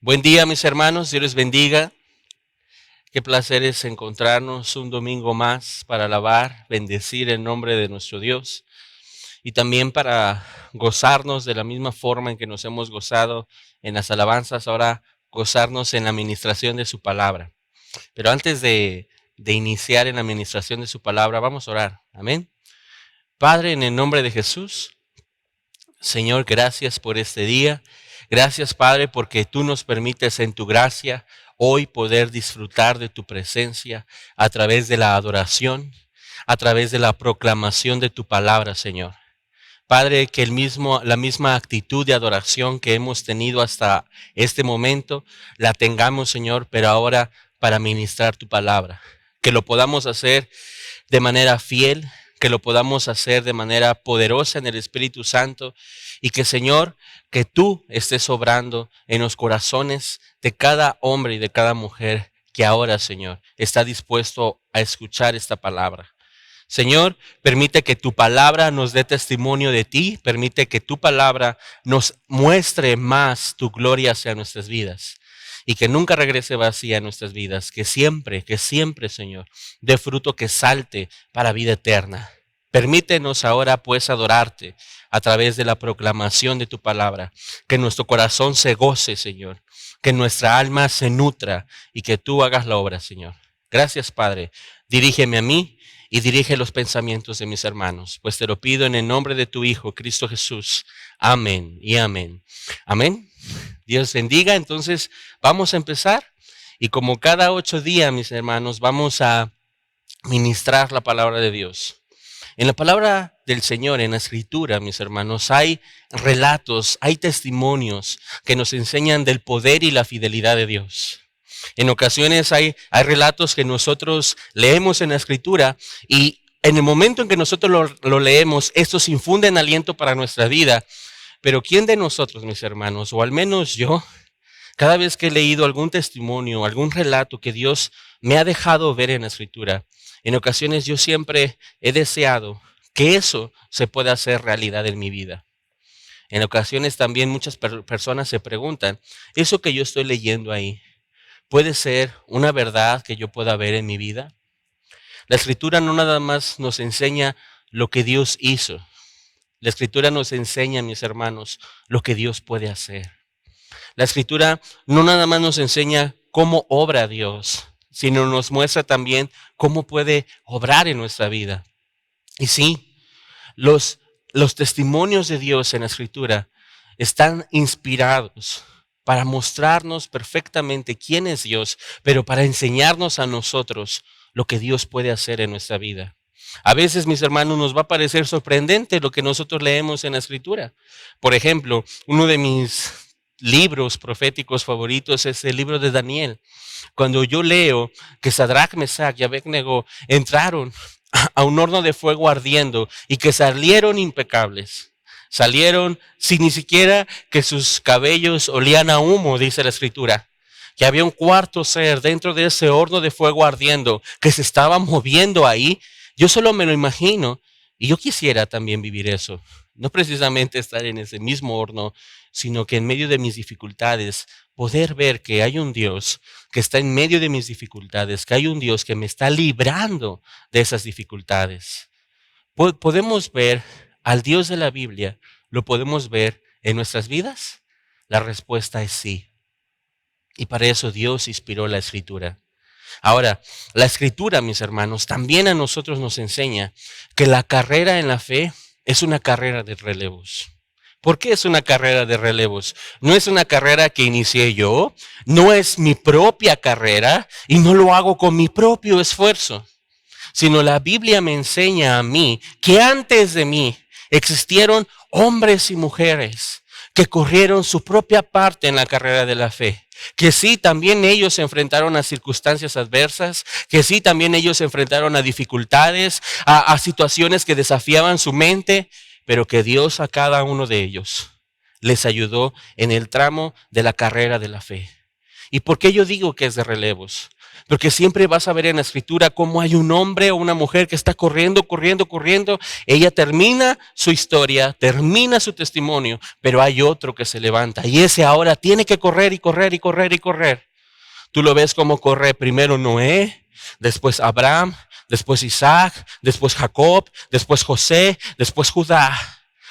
Buen día, mis hermanos, Dios les bendiga. Qué placer es encontrarnos un domingo más para alabar, bendecir el nombre de nuestro Dios y también para gozarnos de la misma forma en que nos hemos gozado en las alabanzas, ahora gozarnos en la administración de su palabra. Pero antes de iniciar en la administración de su palabra, vamos a orar. Amén. Padre, en el nombre de Jesús, Señor, gracias por este día. Gracias, Padre, porque tú nos permites en tu gracia hoy poder disfrutar de tu presencia a través de la adoración, a través de la proclamación de tu palabra, Señor. Padre, que la misma actitud de adoración que hemos tenido hasta este momento, la tengamos, Señor, pero ahora para ministrar tu palabra. Que lo podamos hacer de manera fiel, que lo podamos hacer de manera poderosa en el Espíritu Santo y que, Señor, que tú estés obrando en los corazones de cada hombre y de cada mujer que ahora, Señor, está dispuesto a escuchar esta palabra. Señor, permite que tu palabra nos dé testimonio de ti, permite que tu palabra nos muestre más tu gloria hacia nuestras vidas y que nunca regrese vacía a nuestras vidas, que siempre, Señor, dé fruto que salte para vida eterna. Permítenos ahora pues adorarte a través de la proclamación de tu palabra, que nuestro corazón se goce, Señor, que nuestra alma se nutra y que tú hagas la obra, Señor. Gracias, Padre. Dirígeme a mí y dirige los pensamientos de mis hermanos, pues te lo pido en el nombre de tu Hijo, Cristo Jesús. Amén y amén. Amén. Dios bendiga. Entonces vamos a empezar y como cada 8 días, mis hermanos, vamos a ministrar la palabra de Dios. En la palabra del Señor, en la Escritura, mis hermanos, hay relatos, hay testimonios que nos enseñan del poder y la fidelidad de Dios. En ocasiones hay relatos que nosotros leemos en la Escritura y en el momento en que nosotros lo leemos, estos infunden aliento para nuestra vida. Pero ¿quién de nosotros, mis hermanos, o al menos yo, cada vez que he leído algún testimonio, algún relato que Dios me ha dejado ver en la Escritura, en ocasiones yo siempre he deseado que eso se pueda hacer realidad en mi vida? En ocasiones también muchas personas se preguntan, ¿eso que yo estoy leyendo ahí puede ser una verdad que yo pueda ver en mi vida? La Escritura no nada más nos enseña lo que Dios hizo. La Escritura nos enseña, mis hermanos, lo que Dios puede hacer. La Escritura no nada más nos enseña cómo obra Dios, sino nos muestra también cómo puede obrar en nuestra vida. Y sí, los testimonios de Dios en la Escritura están inspirados para mostrarnos perfectamente quién es Dios, pero para enseñarnos a nosotros lo que Dios puede hacer en nuestra vida. A veces, mis hermanos, nos va a parecer sorprendente lo que nosotros leemos en la Escritura. Por ejemplo, uno de mis libros proféticos favoritos es el libro de Daniel. Cuando yo leo que Sadrach, Mesach y Abednego entraron a un horno de fuego ardiendo y que salieron impecables. Salieron sin ni siquiera que sus cabellos olían a humo, dice la Escritura. Que había un cuarto ser dentro de ese horno de fuego ardiendo que se estaba moviendo ahí. Yo solo me lo imagino y yo quisiera también vivir eso. No precisamente estar en ese mismo horno, sino que en medio de mis dificultades poder ver que hay un Dios que está en medio de mis dificultades, que hay un Dios que me está librando de esas dificultades. ¿Podemos ver al Dios de la Biblia? ¿Lo podemos ver en nuestras vidas? La respuesta es sí. Y para eso Dios inspiró la Escritura. Ahora, la Escritura, mis hermanos, también a nosotros nos enseña que la carrera en la fe es una carrera de relevos. ¿Por qué es una carrera de relevos? No es una carrera que inicié yo, no es mi propia carrera y no lo hago con mi propio esfuerzo, sino la Biblia me enseña a mí que antes de mí existieron hombres y mujeres que corrieron su propia parte en la carrera de la fe. Que sí, también ellos se enfrentaron a circunstancias adversas, que sí, también ellos se enfrentaron a dificultades, a situaciones que desafiaban su mente, pero que Dios a cada uno de ellos les ayudó en el tramo de la carrera de la fe. ¿Y por qué yo digo que es de relevos? Porque siempre vas a ver en la escritura cómo hay un hombre o una mujer que está corriendo, corriendo, corriendo. Ella termina su historia, termina su testimonio, pero hay otro que se levanta y ese ahora tiene que correr y correr y correr y correr. Tú lo ves como corre primero Noé, después Abraham, después Isaac, después Jacob, después José, después Judá.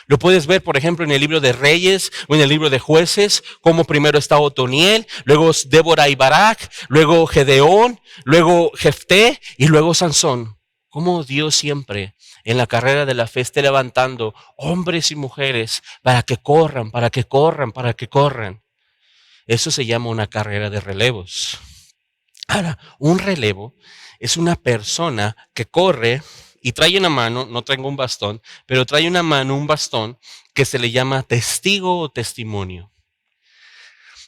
Lo puedes ver, por ejemplo, en el libro de Reyes o en el libro de Jueces, como primero está Otoniel, luego Débora y Barak, luego Gedeón, luego Jefté y luego Sansón. Como Dios siempre en la carrera de la fe esté levantando hombres y mujeres para que corran, para que corran, para que corran. Eso se llama una carrera de relevos. Ahora, un relevo es una persona que corre y trae una mano, no traigo un bastón, pero trae una mano, un bastón, que se le llama testigo o testimonio.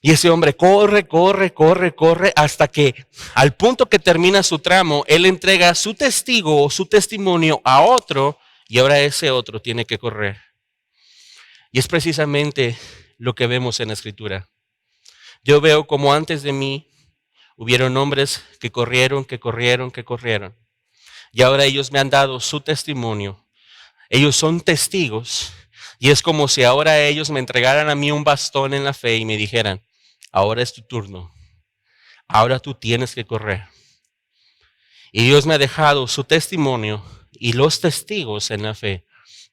Y ese hombre corre, corre, corre, corre, hasta que al punto que termina su tramo, él entrega su testigo o su testimonio a otro, y ahora ese otro tiene que correr. Y es precisamente lo que vemos en la Escritura. Yo veo como antes de mí hubieron hombres que corrieron, que corrieron, que corrieron. Y ahora ellos me han dado su testimonio. Ellos son testigos. Y es como si ahora ellos me entregaran a mí un bastón en la fe y me dijeran, ahora es tu turno. Ahora tú tienes que correr. Y Dios me ha dejado su testimonio y los testigos en la fe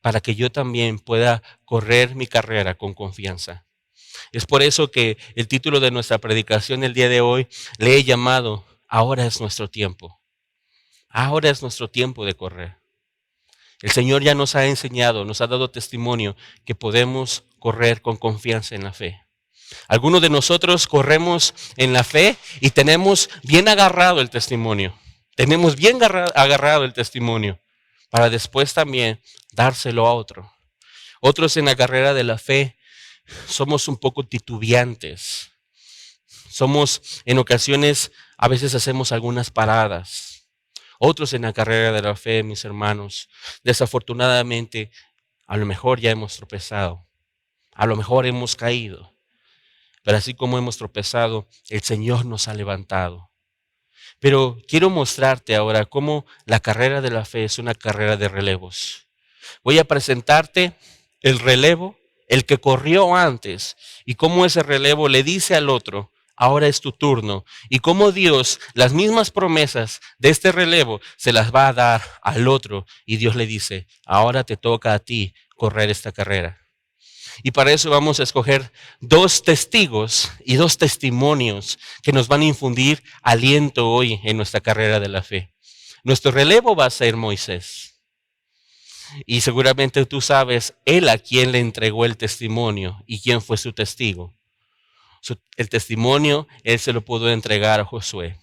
para que yo también pueda correr mi carrera con confianza. Es por eso que el título de nuestra predicación el día de hoy le he llamado, ahora es nuestro tiempo. Ahora es nuestro tiempo de correr. El Señor ya nos ha enseñado, nos ha dado testimonio que podemos correr con confianza en la fe. Algunos de nosotros corremos en la fe y tenemos bien agarrado el testimonio. Tenemos bien agarrado el testimonio para después también dárselo a otro. Otros en la carrera de la fe somos un poco titubeantes. Somos en ocasiones, a veces hacemos algunas paradas. Otros en la carrera de la fe, mis hermanos, desafortunadamente, a lo mejor ya hemos tropezado. A lo mejor hemos caído. Pero así como hemos tropezado, el Señor nos ha levantado. Pero quiero mostrarte ahora cómo la carrera de la fe es una carrera de relevos. Voy a presentarte el relevo, el que corrió antes, y cómo ese relevo le dice al otro, ahora es tu turno, y cómo Dios, las mismas promesas de este relevo, se las va a dar al otro, y Dios le dice, ahora te toca a ti correr esta carrera. Y para eso vamos a escoger dos testigos y dos testimonios que nos van a infundir aliento hoy en nuestra carrera de la fe. Nuestro relevo va a ser Moisés. Y seguramente tú sabes él a quién le entregó el testimonio y quién fue su testigo. El testimonio él se lo pudo entregar a Josué.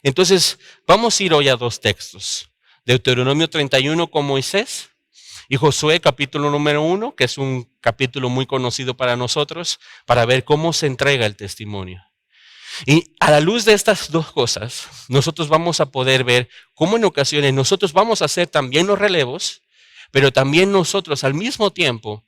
Entonces vamos a ir hoy a dos textos. Deuteronomio 31 con Moisés y Josué capítulo número 1, que es un capítulo muy conocido para nosotros, para ver cómo se entrega el testimonio. Y a la luz de estas dos cosas, nosotros vamos a poder ver cómo en ocasiones nosotros vamos a hacer también los relevos, pero también nosotros al mismo tiempo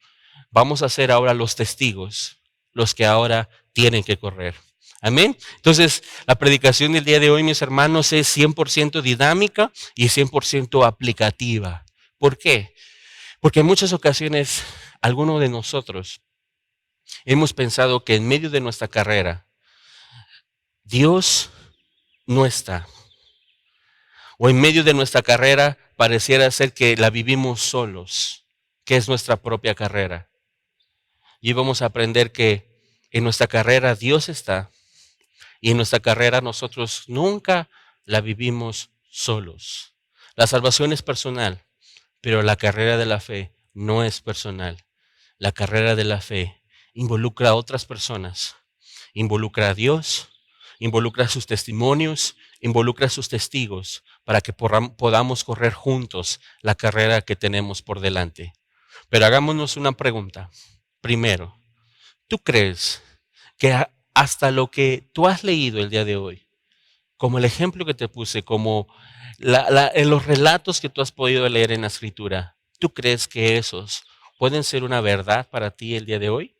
vamos a ser ahora los testigos, los que ahora tienen que correr. Amén. Entonces, la predicación del día de hoy, mis hermanos, es 100% dinámica y 100% aplicativa. ¿Por qué? Porque en muchas ocasiones, algunos de nosotros hemos pensado que en medio de nuestra carrera, Dios no está. O en medio de nuestra carrera pareciera ser que la vivimos solos, que es nuestra propia carrera. Y vamos a aprender que en nuestra carrera Dios está y en nuestra carrera nosotros nunca la vivimos solos. La salvación es personal, pero la carrera de la fe no es personal. La carrera de la fe involucra a otras personas, involucra a Dios, involucra sus testimonios, involucra a sus testigos para que podamos correr juntos la carrera que tenemos por delante. Pero hagámonos una pregunta. Primero, ¿tú crees que hasta lo que tú has leído el día de hoy, como el ejemplo que te puse, como en los relatos que tú has podido leer en la Escritura, ¿tú crees que esos pueden ser una verdad para ti el día de hoy?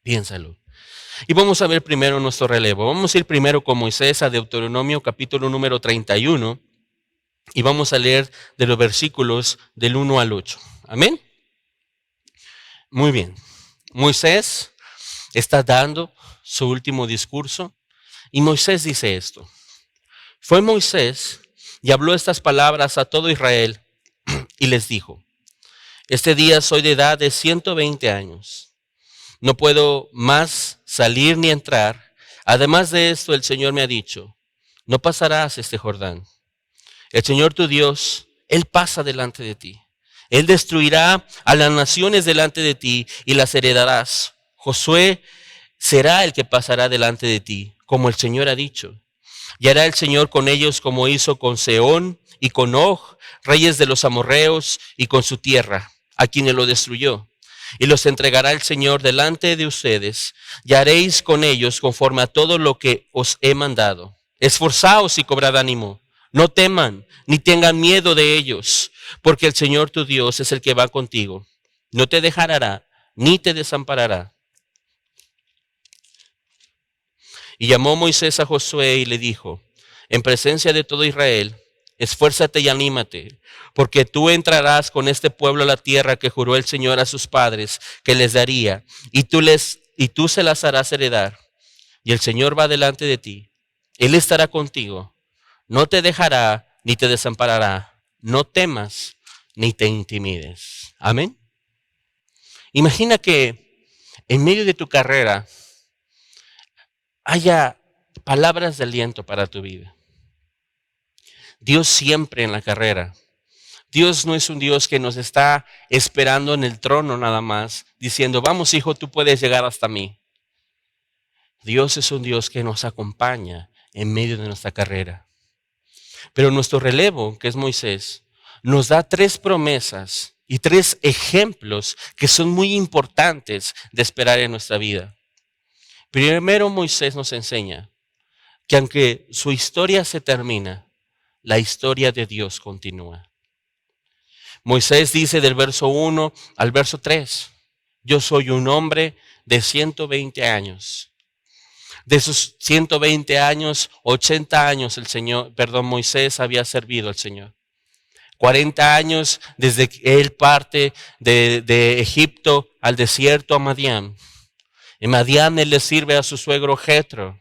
Piénsalo. Y vamos a ver primero nuestro relevo. Vamos a ir primero con Moisés a Deuteronomio capítulo número 31 y vamos a leer de los versículos del 1 al 8. Amén. Muy bien. Moisés está dando su último discurso y Moisés dice esto. Fue Moisés y habló estas palabras a todo Israel y les dijo: este día soy de edad de 120 años. No puedo más salir ni entrar. Además de esto, el Señor me ha dicho: no pasarás este Jordán. El Señor tu Dios, Él pasa delante de ti. Él destruirá a las naciones delante de ti y las heredarás. Josué será el que pasará delante de ti, como el Señor ha dicho. Y hará el Señor con ellos como hizo con Sehón y con Og, reyes de los amorreos, y con su tierra, a quienes lo destruyó. Y los entregará el Señor delante de ustedes, y haréis con ellos conforme a todo lo que os he mandado. Esforzaos y cobrad ánimo. No teman, ni tengan miedo de ellos, porque el Señor tu Dios es el que va contigo. No te dejará, ni te desamparará. Y llamó Moisés a Josué y le dijo, en presencia de todo Israel: esfuérzate y anímate, porque tú entrarás con este pueblo a la tierra que juró el Señor a sus padres que les daría, y tú se las harás heredar. Y el Señor va delante de ti. Él estará contigo. No te dejará ni te desamparará. No temas ni te intimides. Amén. Imagina que en medio de tu carrera haya palabras de aliento para tu vida. Dios siempre en la carrera. Dios no es un Dios que nos está esperando en el trono nada más, diciendo, vamos hijo, tú puedes llegar hasta mí. Dios es un Dios que nos acompaña en medio de nuestra carrera. Pero nuestro relevo, que es Moisés, nos da 3 promesas y 3 ejemplos que son muy importantes de esperar en nuestra vida. Primero, Moisés nos enseña que aunque su historia se termina, la historia de Dios continúa. Moisés dice del verso 1 al verso 3, yo soy un hombre de 120 años. De esos 120 años, 80 años Moisés había servido al Señor. 40 años desde que él parte de Egipto al desierto a Madián. En Madián él le sirve a su suegro Jetro.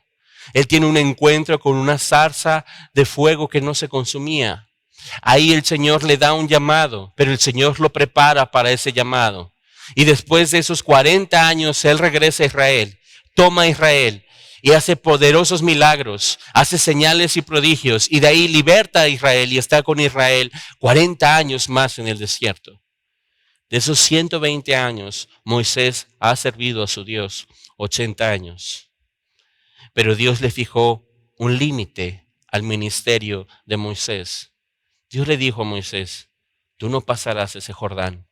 Él tiene un encuentro con una zarza de fuego que no se consumía. Ahí el Señor le da un llamado, pero el Señor lo prepara para ese llamado. Y después de esos 40 años él regresa a Israel, toma a Israel y hace poderosos milagros, hace señales y prodigios, y de ahí liberta a Israel y está con Israel 40 años más en el desierto. De esos 120 años, Moisés ha servido a su Dios 80 años. Pero Dios le fijó un límite al ministerio de Moisés. Dios le dijo a Moisés, tú no pasarás ese Jordán.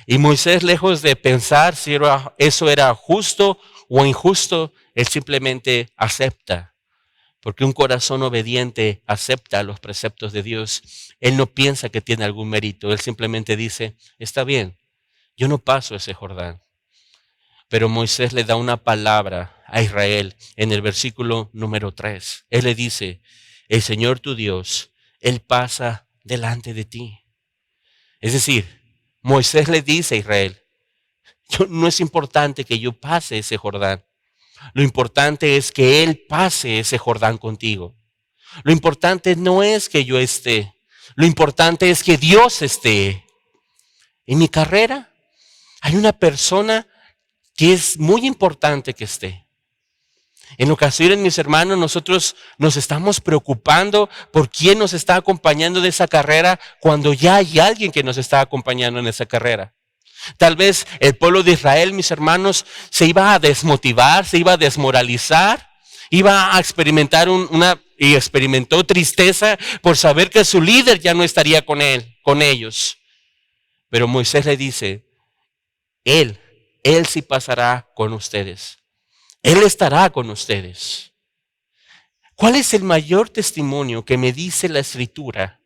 Y Moisés, lejos de pensar si eso era justo o injusto, él simplemente acepta. Porque un corazón obediente acepta los preceptos de Dios. Él no piensa que tiene algún mérito. Él simplemente dice, está bien, yo no paso ese Jordán. Pero Moisés le da una palabra a Israel en el versículo número 3. Él le dice, el Señor tu Dios, Él pasa delante de ti. Es decir, Moisés le dice a Israel, no es importante que yo pase ese Jordán. Lo importante es que Él pase ese Jordán contigo. Lo importante no es que yo esté. Lo importante es que Dios esté. En mi carrera hay una persona que es muy importante que esté. En ocasiones, mis hermanos, nosotros nos estamos preocupando por quién nos está acompañando de esa carrera cuando ya hay alguien que nos está acompañando en esa carrera. Tal vez el pueblo de Israel, mis hermanos, se iba a desmotivar, se iba a desmoralizar, iba a experimentar y experimentó tristeza por saber que su líder ya no estaría con ellos. Pero Moisés le dice, Él sí pasará con ustedes. Él estará con ustedes. ¿Cuál es el mayor testimonio que me dice la Escritura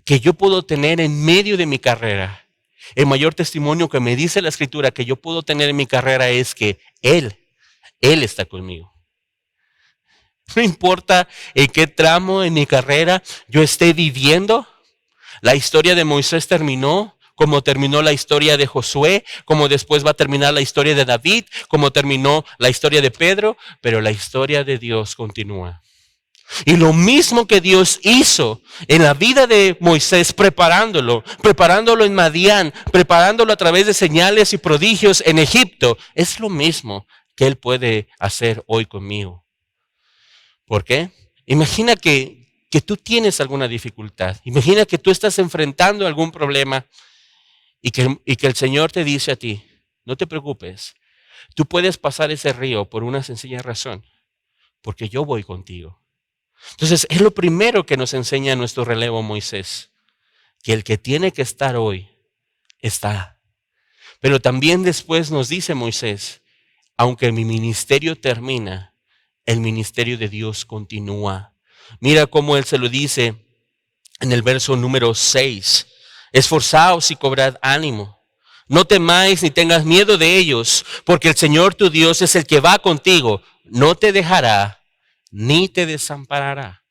que yo puedo tener en medio de mi carrera? El mayor testimonio que me dice la Escritura que yo puedo tener en mi carrera es que Él Él está conmigo. No importa en qué tramo en mi carrera yo esté viviendo. La historia de Moisés terminó, como terminó la historia de Josué, como después va a terminar la historia de David, como terminó la historia de Pedro, pero la historia de Dios continúa. Y lo mismo que Dios hizo en la vida de Moisés, preparándolo en Madián, preparándolo a través de señales y prodigios en Egipto, es lo mismo que Él puede hacer hoy conmigo. ¿Por qué? Imagina que tú tienes alguna dificultad. Imagina que tú estás enfrentando algún problema y que el Señor te dice a ti, no te preocupes, tú puedes pasar ese río por una sencilla razón, porque yo voy contigo. Entonces, es lo primero que nos enseña nuestro relevo Moisés, que el que tiene que estar hoy, está. Pero también después nos dice Moisés, aunque mi ministerio termina, el ministerio de Dios continúa. Mira cómo Él se lo dice en el verso número 6. Esforzaos y cobrad ánimo. No temáis ni tengas miedo de ellos, porque el Señor tu Dios es el que va contigo. No te dejará ni te desamparará.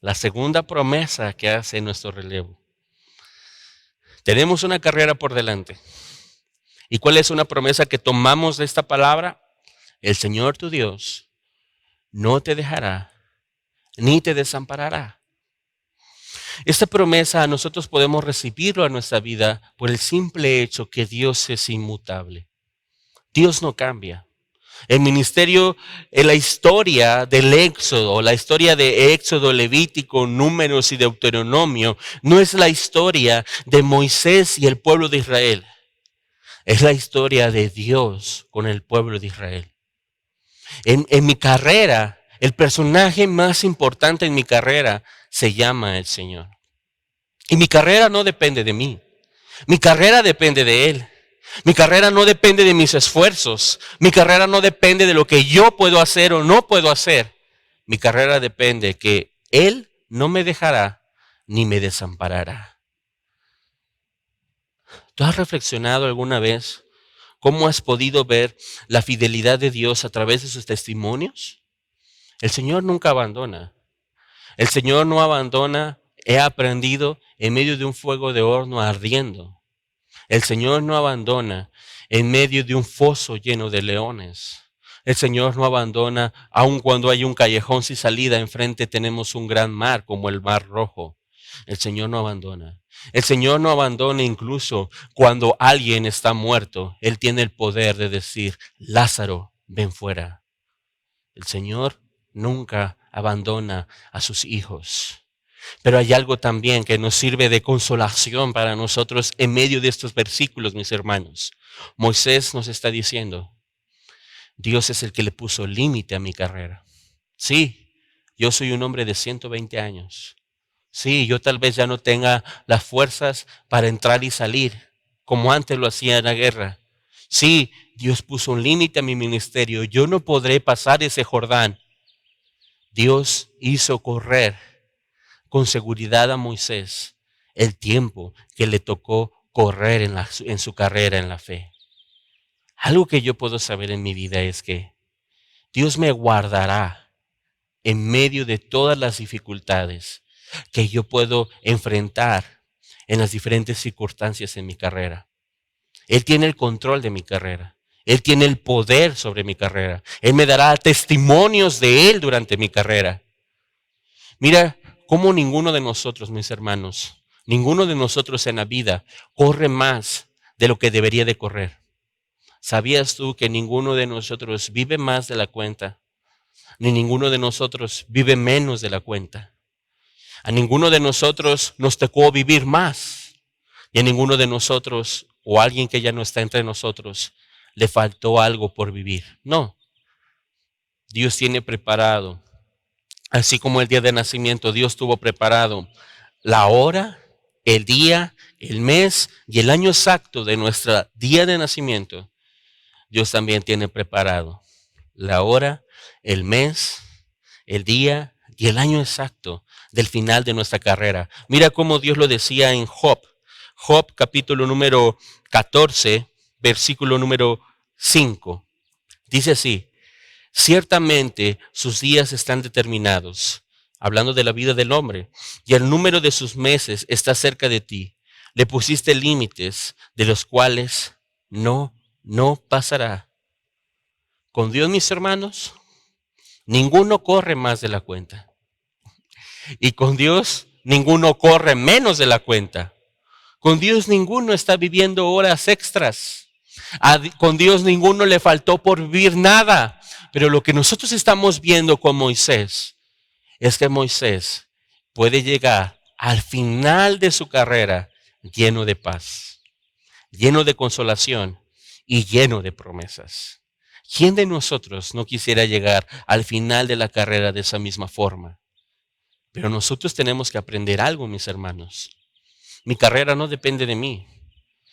La segunda promesa que hace nuestro relevo. Tenemos una carrera por delante. ¿Y cuál es una promesa que tomamos de esta palabra? El Señor tu Dios no te dejará ni te desamparará. Esta promesa nosotros podemos recibirlo a nuestra vida por el simple hecho que Dios es inmutable. Dios no cambia. El ministerio, en la historia del Éxodo, la historia de Éxodo, Levítico, Números y Deuteronomio, no es la historia de Moisés y el pueblo de Israel. Es la historia de Dios con el pueblo de Israel. En mi carrera, el personaje más importante en mi carrera se llama el Señor. Y mi carrera no depende de mí. Mi carrera depende de Él. Mi carrera no depende de mis esfuerzos. Mi carrera no depende de lo que yo puedo hacer o no puedo hacer. Mi carrera depende que Él no me dejará ni me desamparará. ¿Tú has reflexionado alguna vez cómo has podido ver la fidelidad de Dios a través de sus testimonios? El Señor nunca abandona. El Señor no abandona. He aprendido en medio de un fuego de horno ardiendo. El Señor no abandona en medio de un foso lleno de leones. El Señor no abandona aun cuando hay un callejón sin salida. Enfrente tenemos un gran mar como el Mar Rojo. El Señor no abandona. El Señor no abandona incluso cuando alguien está muerto. Él tiene el poder de decir, Lázaro, ven fuera. El Señor nunca abandona a sus hijos. Pero hay algo también que nos sirve de consolación para nosotros en medio de estos versículos, mis hermanos. Moisés nos está diciendo, Dios es el que le puso límite a mi carrera. Sí, yo soy un hombre de 120 años. Sí, yo tal vez ya no tenga las fuerzas para entrar y salir, como antes lo hacía en la guerra. Sí, Dios puso un límite a mi ministerio. Yo no podré pasar ese Jordán. Dios hizo correr con seguridad a Moisés el tiempo que le tocó correr en su carrera en la fe. Algo que yo puedo saber en mi vida es que Dios me guardará en medio de todas las dificultades que yo puedo enfrentar en las diferentes circunstancias en mi carrera. Él tiene el control de mi carrera. Él tiene el poder sobre mi carrera. Él me dará testimonios de Él durante mi carrera. Mira cómo ninguno de nosotros, mis hermanos, ninguno de nosotros en la vida corre más de lo que debería de correr. ¿Sabías tú que ninguno de nosotros vive más de la cuenta? Ni ninguno de nosotros vive menos de la cuenta. A ninguno de nosotros nos tocó vivir más. Y a ninguno de nosotros, o a alguien que ya no está entre nosotros, le faltó algo por vivir. No. Dios tiene preparado, así como el día de nacimiento, Dios tuvo preparado la hora, el día, el mes y el año exacto de nuestro día de nacimiento. Dios también tiene preparado la hora, el mes, el día y el año exacto del final de nuestra carrera. Mira cómo Dios lo decía en Job. Job capítulo número 14, versículo número 5. Dice así: ciertamente sus días están determinados, hablando de la vida del hombre, y el número de sus meses está cerca de ti. Le pusiste límites de los cuales no pasará. Con Dios, mis hermanos, ninguno corre más de la cuenta. Y con Dios, ninguno corre menos de la cuenta. Con Dios, ninguno está viviendo horas extras. Con Dios, ninguno le faltó por vivir nada. Pero lo que nosotros estamos viendo con Moisés es que Moisés puede llegar al final de su carrera lleno de paz, lleno de consolación y lleno de promesas. ¿Quién de nosotros no quisiera llegar al final de la carrera de esa misma forma? Pero nosotros tenemos que aprender algo, mis hermanos. Mi carrera no depende de mí.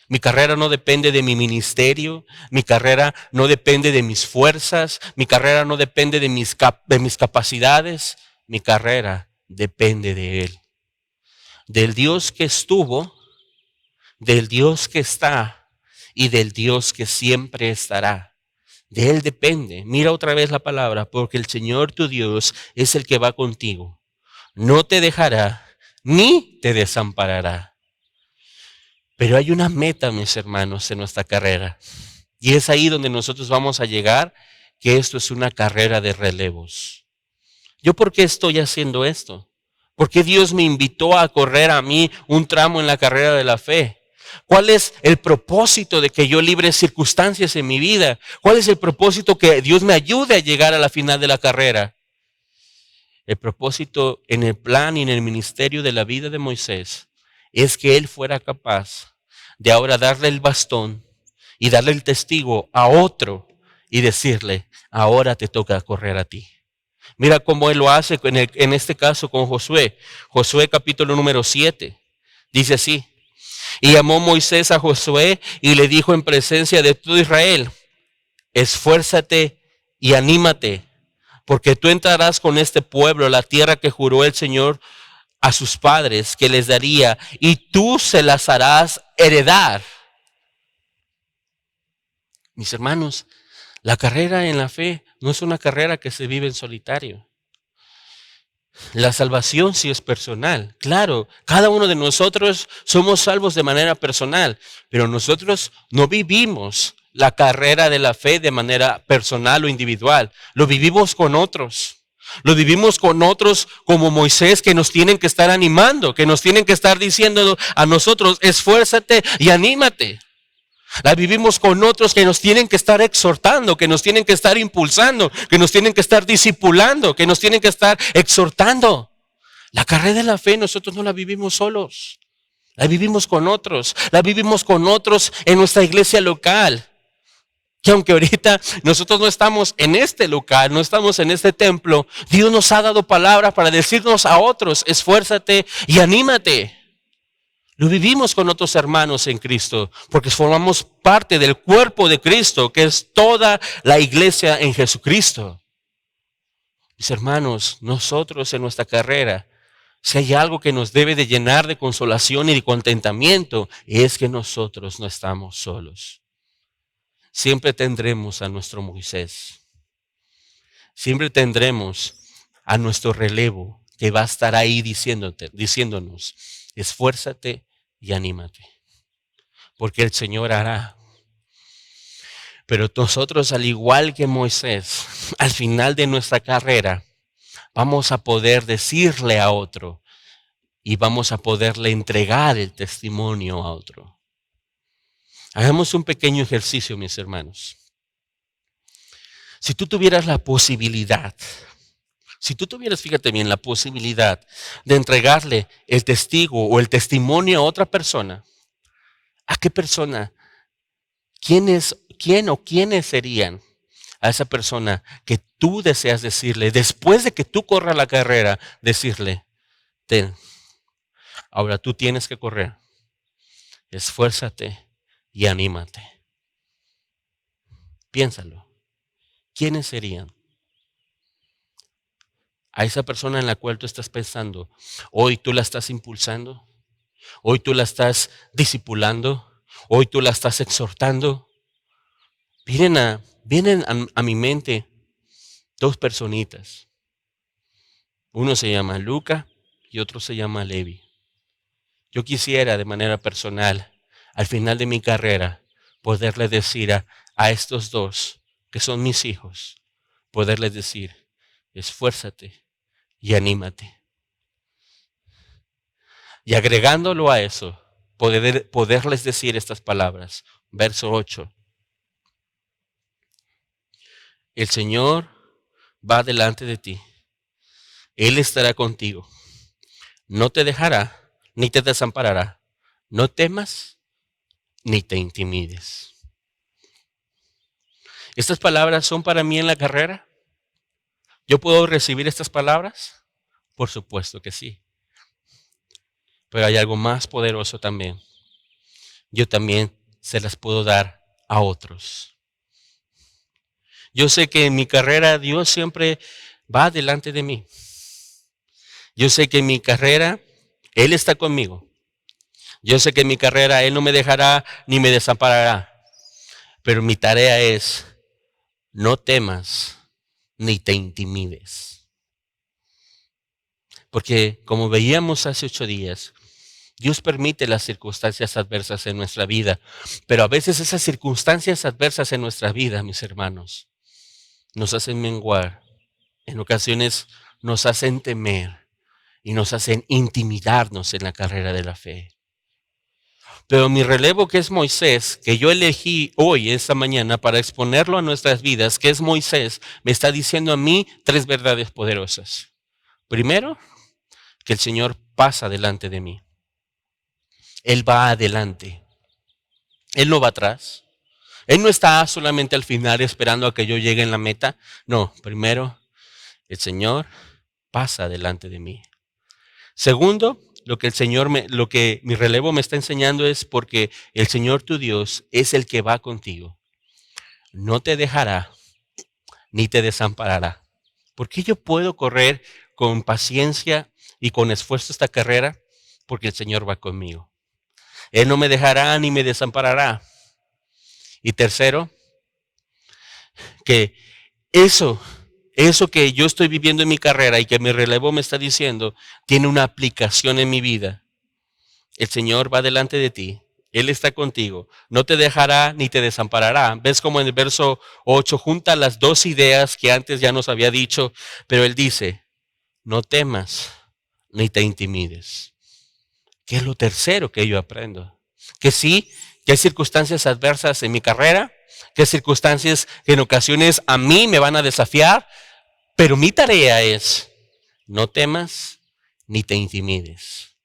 Mi carrera no depende de mi ministerio. Mi carrera no depende de mis fuerzas. Mi carrera no depende de mis capacidades. Mi carrera depende de Él. Del Dios que estuvo, del Dios que está y del Dios que siempre estará. De Él depende. Mira otra vez la palabra, porque el Señor tu Dios es el que va contigo. No te dejará ni te desamparará. Pero hay una meta, mis hermanos, en nuestra carrera. Y es ahí donde nosotros vamos a llegar, que esto es una carrera de relevos. ¿Yo por qué estoy haciendo esto? ¿Por qué Dios me invitó a correr a mí un tramo en la carrera de la fe? ¿Cuál es el propósito de que yo libre circunstancias en mi vida? ¿Cuál es el propósito que Dios me ayude a llegar a la final de la carrera? El propósito en el plan y en el ministerio de la vida de Moisés es que él fuera capaz de ahora darle el bastón y darle el testigo a otro y decirle: ahora te toca correr a ti. Mira cómo él lo hace en este caso con Josué. Josué capítulo número 7. Dice así: y llamó Moisés a Josué y le dijo en presencia de todo Israel: esfuérzate y anímate, porque tú entrarás con este pueblo a la tierra que juró el Señor a sus padres que les daría, y tú se las harás heredar. Mis hermanos, la carrera en la fe no es una carrera que se vive en solitario. La salvación sí es personal. Claro, cada uno de nosotros somos salvos de manera personal, pero nosotros no vivimos la carrera de la fe de manera personal o individual. Lo vivimos con otros. Lo vivimos con otros como Moisés, que nos tienen que estar animando, que nos tienen que estar diciendo a nosotros: esfuérzate y anímate. La vivimos con otros que nos tienen que estar exhortando, que nos tienen que estar impulsando, que nos tienen que estar discipulando, que nos tienen que estar exhortando. La carrera de la fe nosotros no la vivimos solos. La vivimos con otros. La vivimos con otros en nuestra iglesia local. Que aunque ahorita nosotros no estamos en este local, no estamos en este templo, Dios nos ha dado palabras para decirnos a otros: esfuérzate y anímate. Lo vivimos con otros hermanos en Cristo, porque formamos parte del cuerpo de Cristo, que es toda la iglesia en Jesucristo. Mis hermanos, nosotros en nuestra carrera, si hay algo que nos debe de llenar de consolación y de contentamiento, es que nosotros no estamos solos. Siempre tendremos a nuestro Moisés. Siempre tendremos a nuestro relevo, que va a estar ahí diciéndonos: esfuérzate y anímate, porque el Señor hará. Pero nosotros, al igual que Moisés, al final de nuestra carrera, vamos a poder decirle a otro y vamos a poderle entregar el testimonio a otro. Hagamos un pequeño ejercicio, mis hermanos. Si tú tuvieras la posibilidad, fíjate bien, la posibilidad de entregarle el testigo o el testimonio a otra persona, ¿a qué persona? ¿Quién o quiénes serían a esa persona que tú deseas decirle, después de que tú corras la carrera, decirle: ahora tú tienes que correr, esfuérzate y anímate? Piénsalo. ¿Quiénes serían? A esa persona en la cual tú estás pensando, hoy tú la estás impulsando, hoy tú la estás discipulando, hoy tú la estás exhortando. Miren a vienen a mi mente dos personitas. Uno se llama Luca y otro se llama Levi. Yo quisiera de manera personal, al final de mi carrera, poderle decir a estos dos, que son mis hijos, poderles decir, esfuérzate y anímate. Y agregándolo a eso, poderles decir estas palabras. Verso 8. El Señor va delante de ti. Él estará contigo. No te dejará ni te desamparará. No temas ni te intimides. ¿Estas palabras son para mí en la carrera? ¿Yo puedo recibir estas palabras? Por supuesto que sí. Pero hay algo más poderoso también. Yo también se las puedo dar a otros. Yo sé que en mi carrera Dios siempre va delante de mí. Yo sé que en mi carrera Él está conmigo. Yo sé que en mi carrera Él no me dejará ni me desamparará. Pero mi tarea es, no temas ni te intimides. Porque como veíamos hace 8 días, Dios permite las circunstancias adversas en nuestra vida. Pero a veces esas circunstancias adversas en nuestra vida, mis hermanos, nos hacen menguar. En ocasiones nos hacen temer y nos hacen intimidarnos en la carrera de la fe. Pero mi relevo, que es Moisés, que yo elegí hoy, esta mañana, para exponerlo a nuestras vidas, que es Moisés, me está diciendo a mí 3 verdades poderosas. Primero, que el Señor pasa delante de mí. Él va adelante. Él no va atrás. Él no está solamente al final esperando a que yo llegue en la meta. No, primero, el Señor pasa delante de mí. Segundo, lo que mi relevo me está enseñando es porque el Señor tu Dios es el que va contigo. No te dejará ni te desamparará. ¿Por qué yo puedo correr con paciencia y con esfuerzo esta carrera? Porque el Señor va conmigo. Él no me dejará ni me desamparará. Y tercero, que eso que yo estoy viviendo en mi carrera y que mi relevo me está diciendo, tiene una aplicación en mi vida. El Señor va delante de ti. Él está contigo. No te dejará ni te desamparará. ¿Ves cómo en el verso 8 junta las 2 ideas que antes ya nos había dicho? Pero Él dice, no temas ni te intimides. ¿Qué es lo tercero que yo aprendo? Que sí, que hay circunstancias adversas en mi carrera, que hay circunstancias que en ocasiones a mí me van a desafiar, pero mi tarea es, no temas ni te intimides.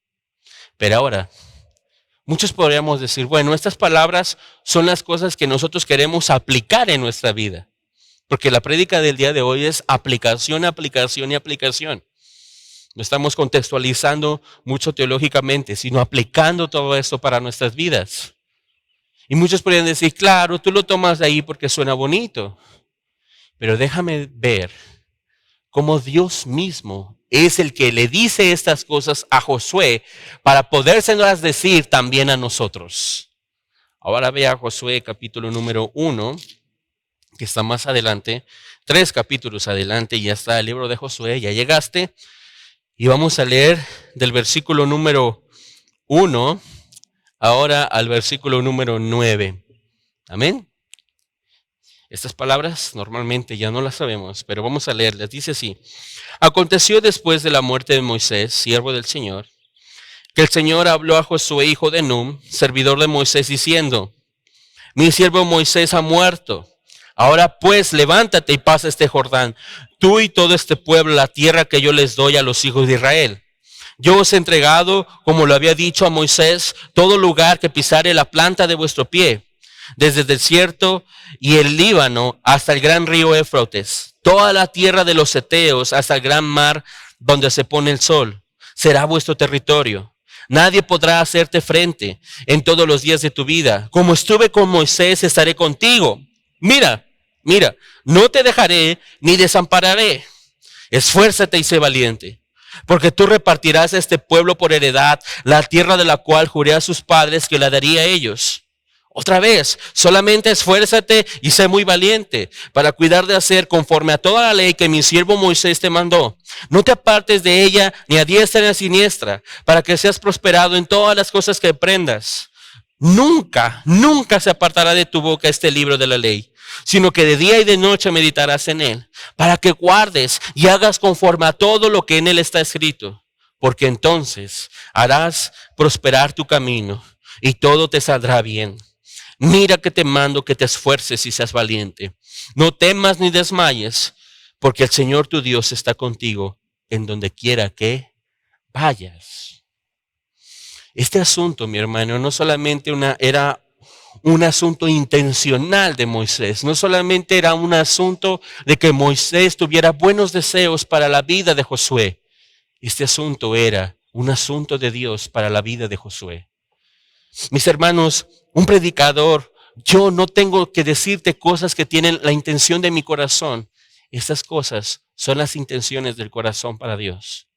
Pero ahora, muchos podríamos decir, bueno, estas palabras son las cosas que nosotros queremos aplicar en nuestra vida. Porque la prédica del día de hoy es aplicación, aplicación y aplicación. No estamos contextualizando mucho teológicamente, sino aplicando todo esto para nuestras vidas. Y muchos podrían decir, claro, tú lo tomas de ahí porque suena bonito. Pero déjame ver cómo Dios mismo es el que le dice estas cosas a Josué para podérselas decir también a nosotros. Ahora ve a Josué capítulo número 1, que está más adelante, 3 capítulos adelante, ya está el libro de Josué, ya llegaste. Y vamos a leer del versículo número 1 ahora al versículo número 9. Amén. Estas palabras normalmente ya no las sabemos, pero vamos a leerlas. Dice así: Aconteció después de la muerte de Moisés, siervo del Señor, que el Señor habló a Josué, hijo de Nun, servidor de Moisés, diciendo: Mi siervo Moisés ha muerto. Ahora pues levántate y pasa este Jordán, tú y todo este pueblo, la tierra que yo les doy a los hijos de Israel. Yo os he entregado, como lo había dicho a Moisés, todo lugar que pisare la planta de vuestro pie, desde el desierto y el Líbano hasta el gran río Éufrates, toda la tierra de los heteos hasta el gran mar donde se pone el sol, será vuestro territorio. Nadie podrá hacerte frente en todos los días de tu vida. Como estuve con Moisés, estaré contigo. Mira, no te dejaré ni desampararé. Esfuérzate y sé valiente, porque tú repartirás a este pueblo por heredad la tierra de la cual juré a sus padres que la daría a ellos. Otra vez, solamente esfuérzate y sé muy valiente para cuidar de hacer conforme a toda la ley que mi siervo Moisés te mandó. No te apartes de ella ni a diestra ni a siniestra, para que seas prosperado en todas las cosas que emprendas. Nunca, nunca se apartará de tu boca este libro de la ley, sino que de día y de noche meditarás en él, para que guardes y hagas conforme a todo lo que en él está escrito, porque entonces harás prosperar tu camino y todo te saldrá bien. Mira que te mando que te esfuerces y seas valiente. No temas ni desmayes, porque el Señor tu Dios está contigo en donde quiera que vayas. Este asunto, mi hermano, no solamente era un asunto intencional de Moisés, no solamente era un asunto de que Moisés tuviera buenos deseos para la vida de Josué. Este asunto era un asunto de Dios para la vida de Josué. Mis hermanos, un predicador, yo no tengo que decirte cosas que tienen la intención de mi corazón. Estas cosas son las intenciones del corazón para Dios.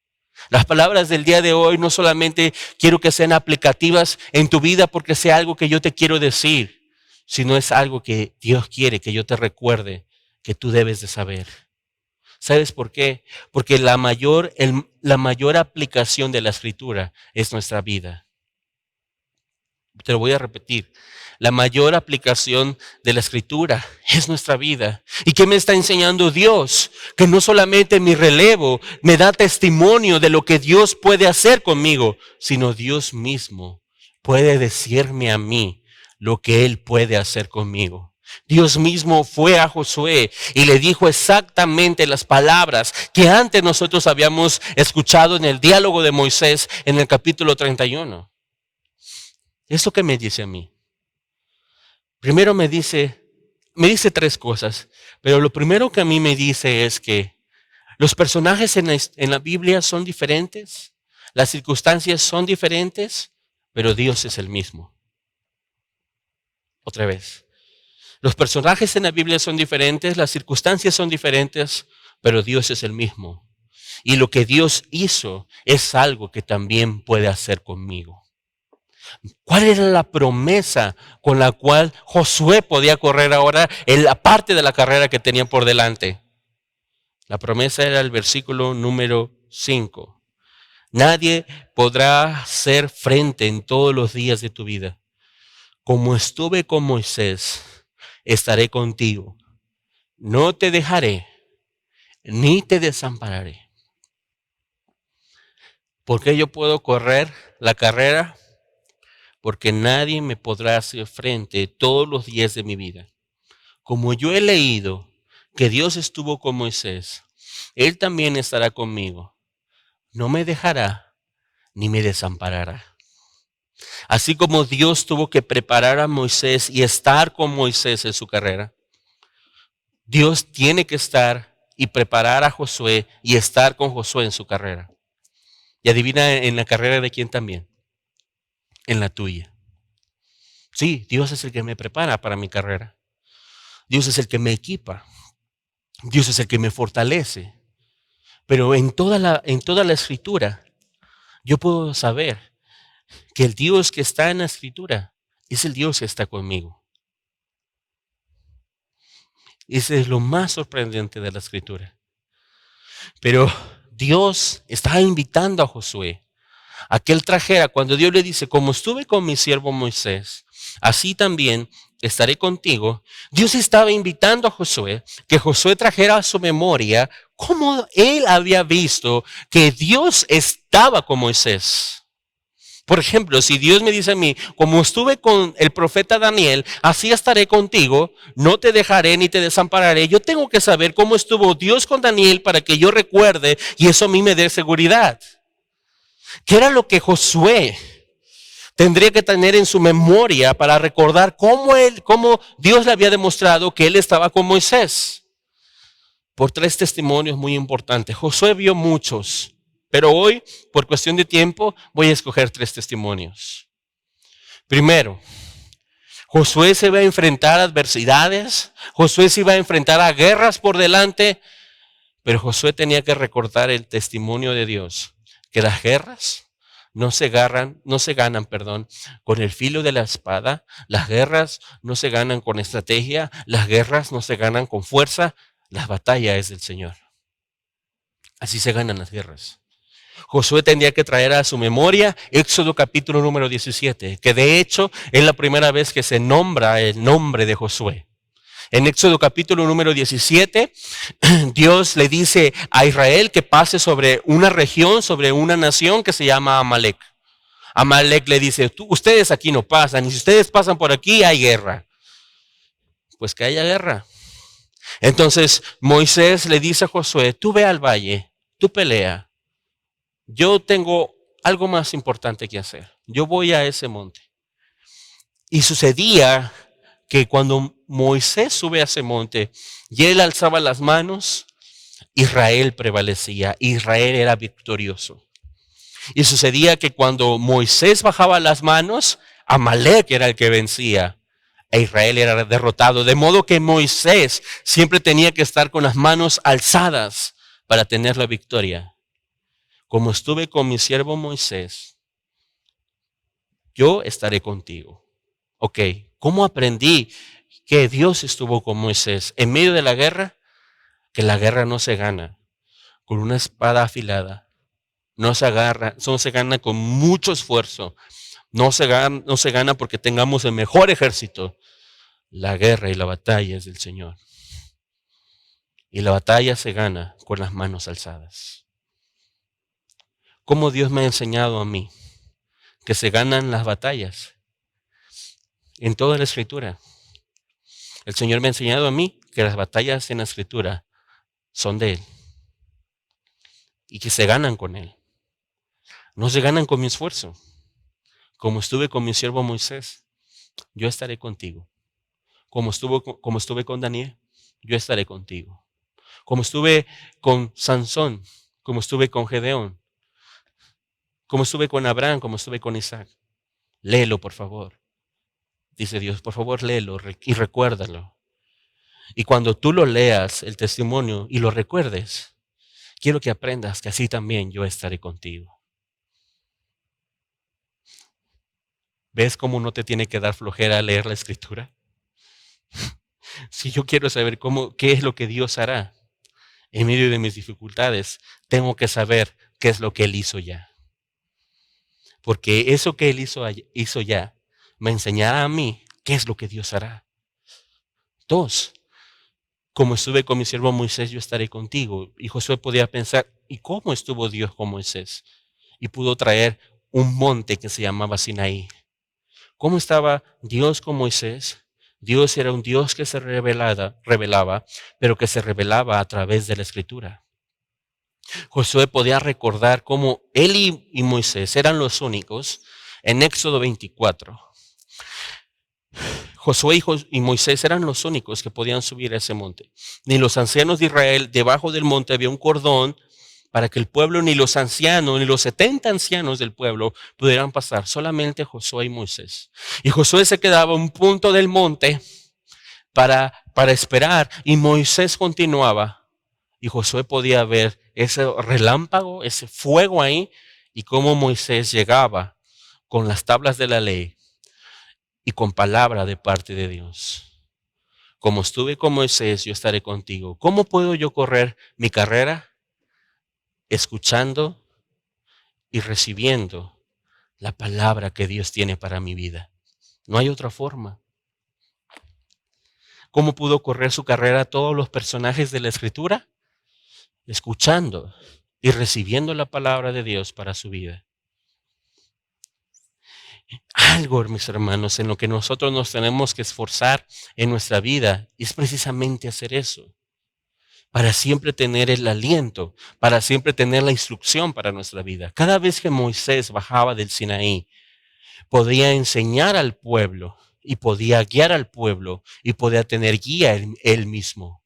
Las palabras del día de hoy no solamente quiero que sean aplicativas en tu vida porque sea algo que yo te quiero decir, sino es algo que Dios quiere que yo te recuerde que tú debes de saber. ¿Sabes por qué? Porque la mayor aplicación de la Escritura es nuestra vida. Te lo voy a repetir. La mayor aplicación de la Escritura es nuestra vida. ¿Y qué me está enseñando Dios? Que no solamente mi relevo me da testimonio de lo que Dios puede hacer conmigo, sino Dios mismo puede decirme a mí lo que Él puede hacer conmigo. Dios mismo fue a Josué y le dijo exactamente las palabras que antes nosotros habíamos escuchado en el diálogo de Moisés en el capítulo 31. ¿Esto qué me dice a mí? Primero me dice tres cosas, pero lo primero que a mí me dice es que los personajes en la Biblia son diferentes, las circunstancias son diferentes, pero Dios es el mismo. Otra vez. Los personajes en la Biblia son diferentes, las circunstancias son diferentes, pero Dios es el mismo. Y lo que Dios hizo es algo que también puede hacer conmigo. ¿Cuál era la promesa con la cual Josué podía correr ahora en la parte de la carrera que tenía por delante? La promesa era el versículo número 5. Nadie podrá hacer frente en todos los días de tu vida. Como estuve con Moisés, estaré contigo. No te dejaré, ni te desampararé. ¿Por qué yo puedo correr la carrera? Porque nadie me podrá hacer frente todos los días de mi vida. Como yo he leído que Dios estuvo con Moisés, Él también estará conmigo. No me dejará ni me desamparará. Así como Dios tuvo que preparar a Moisés y estar con Moisés en su carrera, Dios tiene que estar y preparar a Josué y estar con Josué en su carrera. Y adivina en la carrera de quién también. En la tuya. Sí, Dios es el que me prepara para mi carrera. Dios es el que me equipa. Dios es el que me fortalece. Pero en toda la Escritura, yo puedo saber que el Dios que está en la Escritura es el Dios que está conmigo. Ese es lo más sorprendente de la Escritura. Pero Dios está invitando a Josué a que él trajera, cuando Dios le dice, como estuve con mi siervo Moisés, así también estaré contigo. Dios estaba invitando a Josué, que Josué trajera a su memoria cómo él había visto que Dios estaba con Moisés. Por ejemplo, si Dios me dice a mí, como estuve con el profeta Daniel, así estaré contigo, no te dejaré ni te desampararé. Yo tengo que saber cómo estuvo Dios con Daniel para que yo recuerde y eso a mí me dé seguridad. ¿Qué era lo que Josué tendría que tener en su memoria para recordar cómo Dios le había demostrado que él estaba con Moisés? Por tres testimonios muy importantes. Josué vio muchos, pero hoy, por cuestión de tiempo, voy a escoger tres testimonios. Primero, Josué se iba a enfrentar a adversidades, Josué se iba a enfrentar a guerras por delante, pero Josué tenía que recordar el testimonio de Dios, que las guerras no se ganan, perdón, con el filo de la espada. Las guerras no se ganan con estrategia. Las guerras no se ganan con fuerza. La batalla es del Señor. Así se ganan las guerras. Josué tendría que traer a su memoria Éxodo capítulo número 17, que de hecho es la primera vez que se nombra el nombre de Josué. En Éxodo capítulo número 17, Dios le dice a Israel que pase sobre una región, sobre una nación que se llama Amalek. Amalek le dice, ustedes aquí no pasan, y si ustedes pasan por aquí hay guerra. Pues que haya guerra. Entonces Moisés le dice a Josué, tú ve al valle, tú pelea. Yo tengo algo más importante que hacer. Yo voy a ese monte. Y sucedía que cuando Moisés sube a ese monte y él alzaba las manos, Israel prevalecía, Israel era victorioso. Y sucedía que cuando Moisés bajaba las manos, Amalek era el que vencía e Israel era derrotado. De modo que Moisés siempre tenía que estar con las manos alzadas para tener la victoria. Como estuve con mi siervo Moisés, yo estaré contigo. Ok, ¿cómo aprendí que Dios estuvo con Moisés en medio de la guerra? Que la guerra no se gana con una espada afilada. No se gana con mucho esfuerzo. No se gana porque tengamos el mejor ejército. La guerra y la batalla es del Señor. Y la batalla se gana con las manos alzadas. ¿Cómo Dios me ha enseñado a mí que se ganan las batallas? En toda la Escritura. El Señor me ha enseñado a mí que las batallas en la Escritura son de Él. Y que se ganan con Él. No se ganan con mi esfuerzo. Como estuve con mi siervo Moisés, yo estaré contigo. Como estuve con Daniel, yo estaré contigo. Como estuve con Sansón, como estuve con Gedeón, como estuve con Abraham, como estuve con Isaac. Léelo, por favor. Dice Dios, por favor, léelo y recuérdalo. Y cuando tú lo leas, el testimonio, y lo recuerdes, quiero que aprendas que así también yo estaré contigo. ¿Ves cómo no te tiene que dar flojera leer la Escritura? Si yo quiero saber qué es lo que Dios hará en medio de mis dificultades, tengo que saber qué es lo que Él hizo ya. Porque eso que Él hizo ya me enseñará a mí qué es lo que Dios hará. 2, como estuve con mi siervo Moisés, yo estaré contigo. Y Josué podía pensar, ¿y cómo estuvo Dios con Moisés? Y pudo traer un monte que se llamaba Sinaí. ¿Cómo estaba Dios con Moisés? Dios era un Dios que se revelaba, pero que se revelaba a través de la Escritura. Josué podía recordar cómo él y Moisés eran los únicos en Éxodo 24. Josué y Moisés eran los únicos que podían subir a ese monte. Ni los ancianos de Israel, debajo del monte había un cordón para que el pueblo, ni los ancianos, ni los 70 ancianos del pueblo pudieran pasar, solamente Josué y Moisés. Y Josué se quedaba a un punto del monte para esperar, y Moisés continuaba. Y Josué podía ver ese relámpago, ese fuego ahí, y cómo Moisés llegaba con las tablas de la ley y con palabra de parte de Dios. Como estuve con Moisés, yo estaré contigo. ¿Cómo puedo yo correr mi carrera? Escuchando y recibiendo la palabra que Dios tiene para mi vida. No hay otra forma. ¿Cómo pudo correr su carrera todos los personajes de la Escritura? Escuchando y recibiendo la palabra de Dios para su vida. Algo, mis hermanos, en lo que nosotros nos tenemos que esforzar en nuestra vida es precisamente hacer eso. Para siempre tener el aliento, para siempre tener la instrucción para nuestra vida. Cada vez que Moisés bajaba del Sinaí, podía enseñar al pueblo y podía guiar al pueblo y podía tener guía él mismo.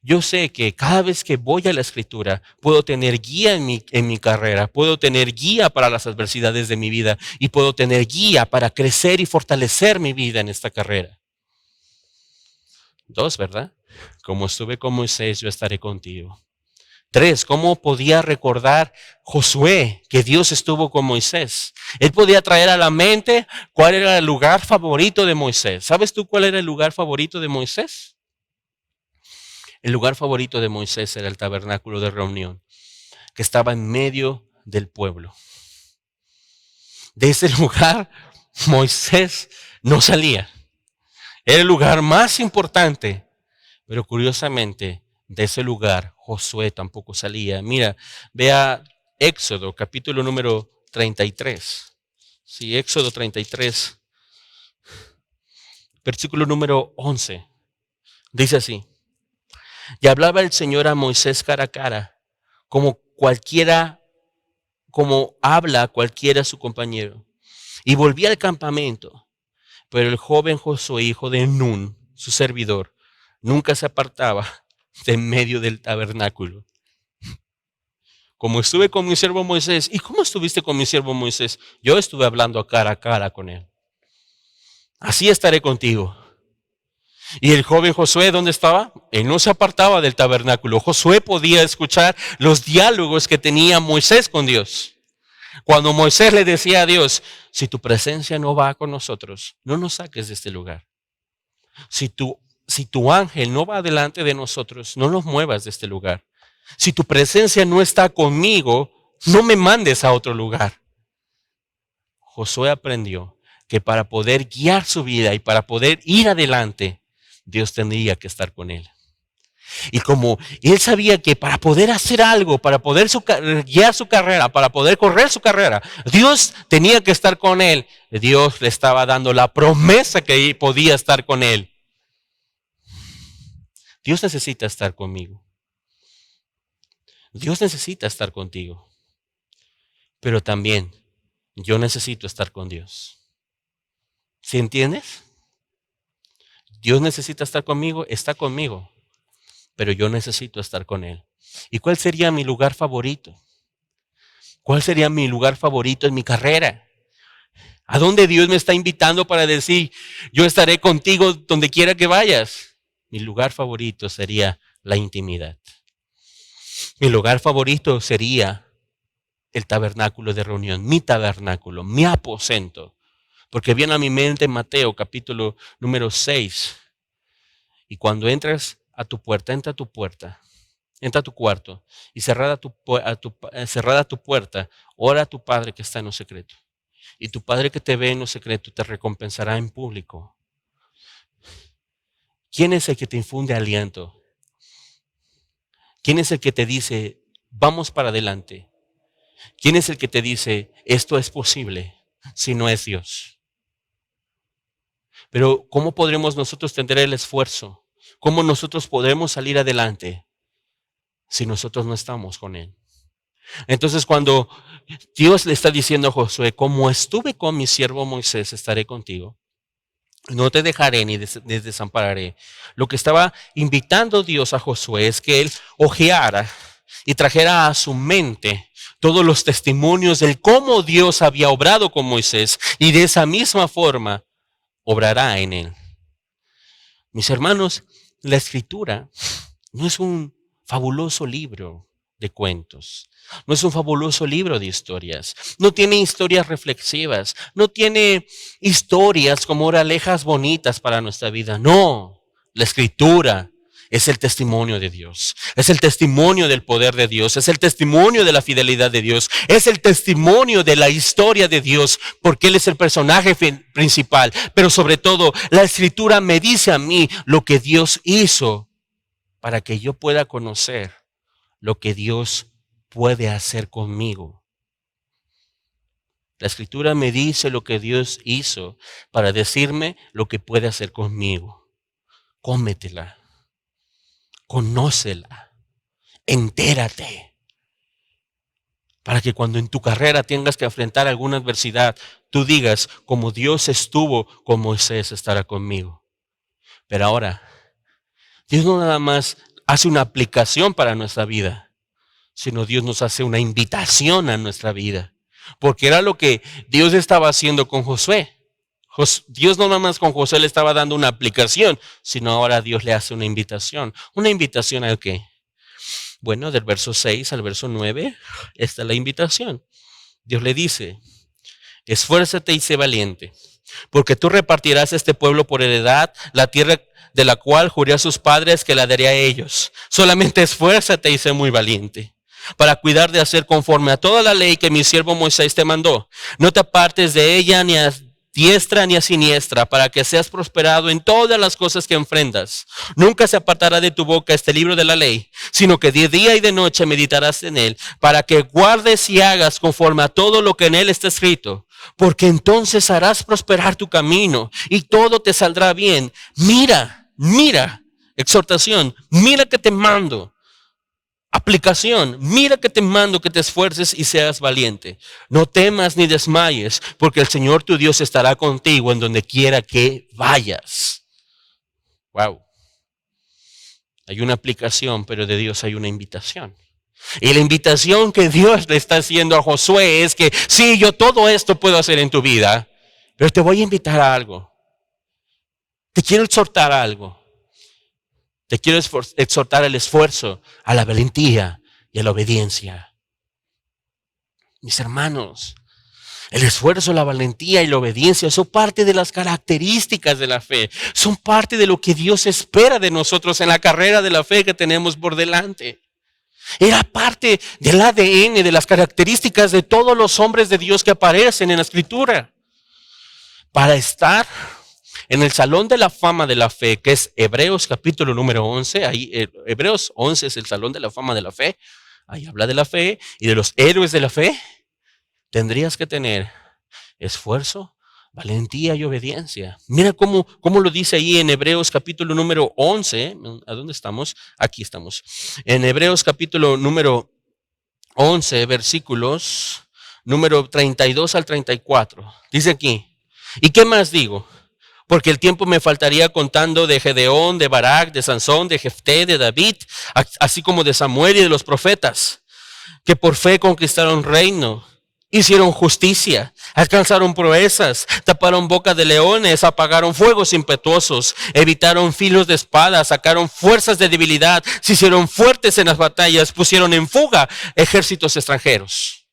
Yo sé que cada vez que voy a la Escritura, puedo tener guía en mi carrera, puedo tener guía para las adversidades de mi vida y puedo tener guía para crecer y fortalecer mi vida en esta carrera. 2, ¿verdad? Como estuve con Moisés, yo estaré contigo. Tres, ¿cómo podía recordar Josué que Dios estuvo con Moisés? Él podía traer a la mente cuál era el lugar favorito de Moisés. ¿Sabes tú cuál era el lugar favorito de Moisés? El lugar favorito de Moisés era el tabernáculo de reunión, que estaba en medio del pueblo. De ese lugar Moisés no salía. Era el lugar más importante, pero curiosamente de ese lugar Josué tampoco salía. Mira, vea Éxodo, capítulo número 33. Sí, Éxodo 33, versículo número 11. Dice así: y hablaba el Señor a Moisés cara a cara, como habla cualquiera a su compañero. Y volvía al campamento, pero el joven Josué, hijo de Nun, su servidor, nunca se apartaba de en medio del tabernáculo. Como estuve con mi siervo Moisés. ¿Y cómo estuviste con mi siervo Moisés? Yo estuve hablando cara a cara con él. Así estaré contigo. ¿Y el joven Josué dónde estaba? Él no se apartaba del tabernáculo. Josué podía escuchar los diálogos que tenía Moisés con Dios. Cuando Moisés le decía a Dios: si tu presencia no va con nosotros, no nos saques de este lugar. Si tu ángel no va delante de nosotros, no nos muevas de este lugar. Si tu presencia no está conmigo, no me mandes a otro lugar. Josué aprendió que para poder guiar su vida y para poder ir adelante, Dios tendría que estar con él. Y como él sabía que para poder hacer algo, para poder guiar su carrera, para poder correr su carrera, Dios tenía que estar con él. Dios le estaba dando la promesa que podía estar con él. Dios necesita estar conmigo. Dios necesita estar contigo. Pero también yo necesito estar con Dios. ¿Sí entiendes? Dios necesita estar conmigo, está conmigo. Pero yo necesito estar con Él. ¿Y cuál sería mi lugar favorito? ¿Cuál sería mi lugar favorito en mi carrera? ¿A dónde Dios me está invitando para decir: yo estaré contigo donde quiera que vayas? Mi lugar favorito sería la intimidad. Mi lugar favorito sería el tabernáculo de reunión, mi tabernáculo, mi aposento. Porque viene a mi mente Mateo capítulo número 6. Y cuando entras a tu puerta, entra a tu cuarto y cerrada tu puerta, ora a tu Padre que está en lo secreto. Y tu Padre que te ve en lo secreto te recompensará en público. ¿Quién es el que te infunde aliento? ¿Quién es el que te dice: vamos para adelante? ¿Quién es el que te dice: esto es posible? Si no es Dios. Pero ¿cómo podremos nosotros tener el esfuerzo? ¿Cómo nosotros podremos salir adelante si nosotros no estamos con Él? Entonces, cuando Dios le está diciendo a Josué: como estuve con mi siervo Moisés, estaré contigo. No te dejaré ni desampararé. Lo que estaba invitando Dios a Josué es que él ojeara y trajera a su mente todos los testimonios del cómo Dios había obrado con Moisés, y de esa misma forma obrará en él. Mis hermanos, la Escritura no es un fabuloso libro de cuentos. No es un fabuloso libro de historias. No tiene historias reflexivas. No tiene historias como moralejas bonitas para nuestra vida. No, la Escritura es el testimonio de Dios. Es el testimonio del poder de Dios. Es el testimonio de la fidelidad de Dios. Es el testimonio de la historia de Dios, porque Él es el personaje principal. Pero sobre todo, la Escritura me dice a mí lo que Dios hizo para que yo pueda conocer lo que Dios puede hacer conmigo. La Escritura me dice lo que Dios hizo para decirme lo que puede hacer conmigo. Cómetela, conócela, entérate, para que cuando en tu carrera tengas que enfrentar alguna adversidad, tú digas: como Dios estuvo con Moisés, estará conmigo. Pero ahora, Dios no nada más hace una aplicación para nuestra vida, sino Dios nos hace una invitación a nuestra vida. Porque era lo que Dios estaba haciendo con Josué. Dios no nada más con Josué le estaba dando una aplicación, sino ahora Dios le hace una invitación. ¿Una invitación a qué? Bueno, del verso 6 al verso 9 está la invitación. Dios le dice, esfuérzate y sé valiente, porque tú repartirás este pueblo por heredad, la tierra de la cual juré a sus padres que la daré a ellos. Solamente esfuérzate y sé muy valiente, para cuidar de hacer conforme a toda la ley que mi siervo Moisés te mandó. No te apartes de ella ni a diestra ni a siniestra, para que seas prosperado en todas las cosas que enfrentas. Nunca se apartará de tu boca este libro de la ley, sino que de día y de noche meditarás en él, para que guardes y hagas conforme a todo lo que en él está escrito, porque entonces harás prosperar tu camino y todo te saldrá bien. Mira, exhortación, mira que te mando. Aplicación, mira que te mando que te esfuerces y seas valiente. No temas ni desmayes, porque el Señor tu Dios estará contigo en donde quiera que vayas. Wow. Hay una aplicación, pero de Dios hay una invitación. Y la invitación que Dios le está haciendo a Josué es que sí, yo todo esto puedo hacer en tu vida, pero te voy a invitar a algo. Te quiero exhortar a algo. Te quiero exhortar al esfuerzo, a la valentía y a la obediencia. Mis hermanos, el esfuerzo, la valentía y la obediencia son parte de las características de la fe. Son parte de lo que Dios espera de nosotros en la carrera de la fe que tenemos por delante. Era parte del ADN, de las características de todos los hombres de Dios que aparecen en la Escritura. Para estar en el Salón de la Fama de la Fe, que es Hebreos capítulo número 11, ahí Hebreos 11 es el Salón de la Fama de la Fe, ahí habla de la fe y de los héroes de la fe, tendrías que tener esfuerzo, valentía y obediencia. Mira cómo lo dice ahí en Hebreos capítulo número 11, ¿a dónde estamos? Aquí estamos. En Hebreos capítulo número 11, versículos número 32 al 34, dice aquí, ¿y qué más digo? Porque el tiempo me faltaría contando de Gedeón, de Barak, de Sansón, de Jefté, de David, así como de Samuel y de los profetas, que por fe conquistaron reino, hicieron justicia, alcanzaron proezas, taparon bocas de leones, apagaron fuegos impetuosos, evitaron filos de espada, sacaron fuerzas de debilidad, se hicieron fuertes en las batallas, pusieron en fuga ejércitos extranjeros.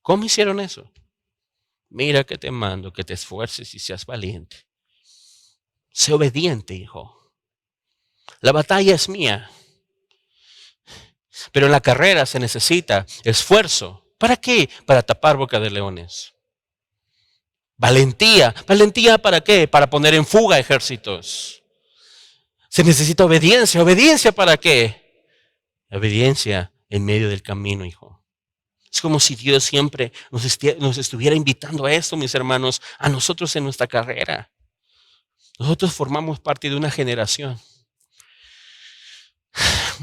¿Cómo hicieron eso? Mira que te mando que te esfuerces y seas valiente. Sé obediente, hijo. La batalla es mía. Pero en la carrera se necesita esfuerzo. ¿Para qué? Para tapar boca de leones. Valentía. ¿Valentía para qué? Para poner en fuga ejércitos. Se necesita obediencia. ¿Obediencia para qué? Obediencia en medio del camino, hijo. Es como si Dios siempre nos estuviera invitando a esto, mis hermanos, a nosotros en nuestra carrera. Nosotros formamos parte de una generación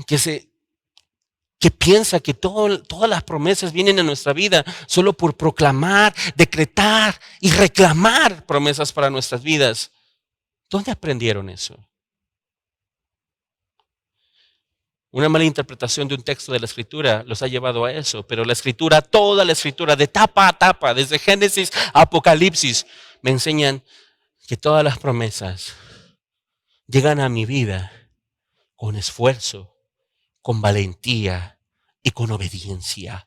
que piensa que todas las promesas vienen a nuestra vida solo por proclamar, decretar y reclamar promesas para nuestras vidas. ¿Dónde aprendieron eso? Una mala interpretación de un texto de la Escritura los ha llevado a eso, pero la Escritura, toda la Escritura, de tapa a tapa, desde Génesis a Apocalipsis, me enseñan que todas las promesas llegan a mi vida con esfuerzo, con valentía y con obediencia.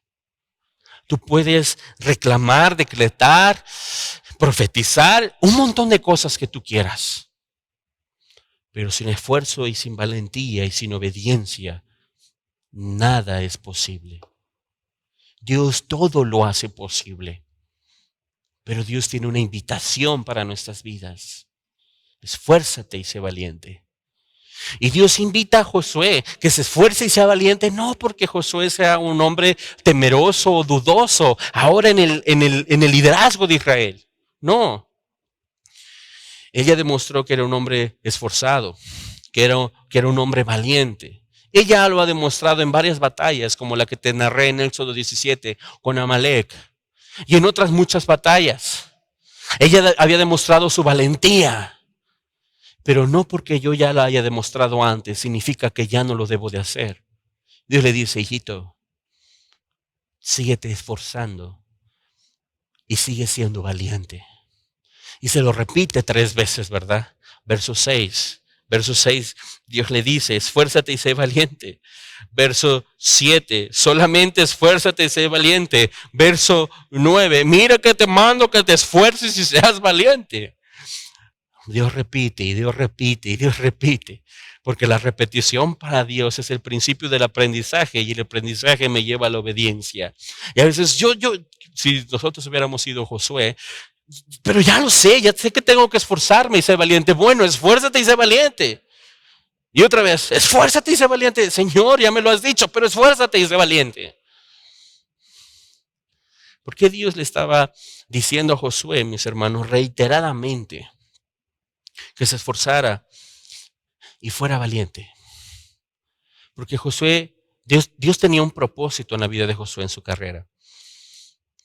Tú puedes reclamar, decretar, profetizar, un montón de cosas que tú quieras. Pero sin esfuerzo y sin valentía y sin obediencia, nada es posible. Dios todo lo hace posible. Pero Dios tiene una invitación para nuestras vidas. Esfuérzate y sé valiente. Y Dios invita a Josué que se esfuerce y sea valiente, no porque Josué sea un hombre temeroso o dudoso ahora en el liderazgo de Israel. No. Ella demostró que era un hombre esforzado, que era un hombre valiente. Ella lo ha demostrado en varias batallas, como la que te narré en Éxodo 17 con Amalek. Y en otras muchas batallas. Ella había demostrado su valentía. Pero no porque yo ya la haya demostrado antes, significa que ya no lo debo de hacer. Dios le dice, hijito, síguete esforzando y sigue siendo valiente. Y se lo repite 3 veces, ¿verdad? Verso 6, Verso 6, Dios le dice, esfuérzate y sé valiente. Verso 7, solamente esfuérzate y sé valiente. Verso 9, mira que te mando que te esfuerces y seas valiente. Dios repite y Dios repite y Dios repite. Porque la repetición para Dios es el principio del aprendizaje y el aprendizaje me lleva a la obediencia. Y a veces si nosotros hubiéramos sido Josué, pero ya lo sé, ya sé que tengo que esforzarme y ser valiente. Bueno, esfuérzate y sé valiente. Y otra vez, esfuérzate y sé valiente. Señor, ya me lo has dicho, pero esfuérzate y sé valiente. ¿Por qué Dios le estaba diciendo a Josué, mis hermanos, reiteradamente que se esforzara y fuera valiente? Porque Dios tenía un propósito en la vida de Josué en su carrera.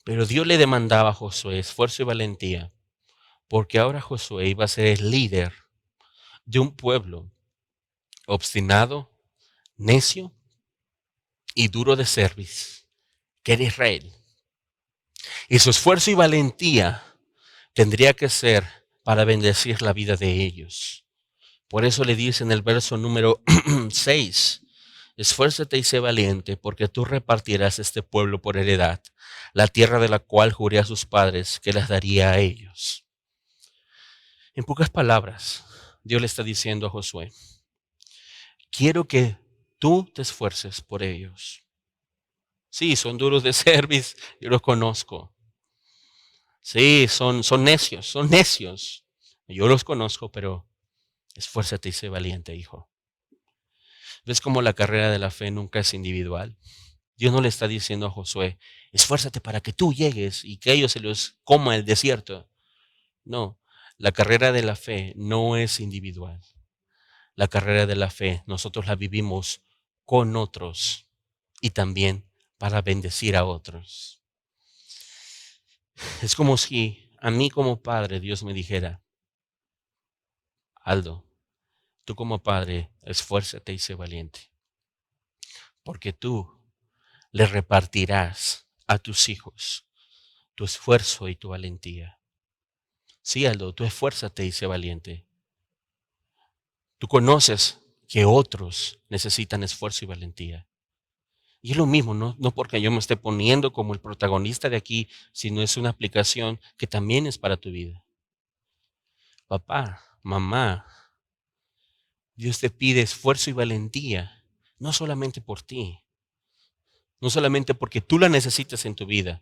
Pero Dios le demandaba a Josué esfuerzo y valentía, porque ahora Josué iba a ser el líder de un pueblo obstinado, necio y duro de cerviz, que era Israel. Y su esfuerzo y valentía tendría que ser para bendecir la vida de ellos. Por eso le dice en el verso número 6, esfuérzate y sé valiente, porque tú repartirás este pueblo por heredad, la tierra de la cual juré a sus padres que las daría a ellos. En pocas palabras, Dios le está diciendo a Josué, quiero que tú te esfuerces por ellos. Sí, son duros de cerviz, yo los conozco. Sí, son necios. Yo los conozco, pero esfuérzate y sé valiente, hijo. ¿Ves cómo la carrera de la fe nunca es individual? Dios no le está diciendo a Josué, esfuérzate para que tú llegues y que ellos se los coma el desierto. No, la carrera de la fe no es individual. La carrera de la fe nosotros la vivimos con otros y también para bendecir a otros. Es como si a mí como padre Dios me dijera, Aldo, tú como padre esfuérzate y sé valiente, porque tú le repartirás a tus hijos tu esfuerzo y tu valentía. Sí, Aldo, tú esfuérzate y sé valiente. Tú conoces que otros necesitan esfuerzo y valentía. Y es lo mismo, no porque yo me esté poniendo como el protagonista de aquí, sino es una aplicación que también es para tu vida. Papá, mamá, Dios te pide esfuerzo y valentía, no solamente por ti, no solamente porque tú la necesitas en tu vida,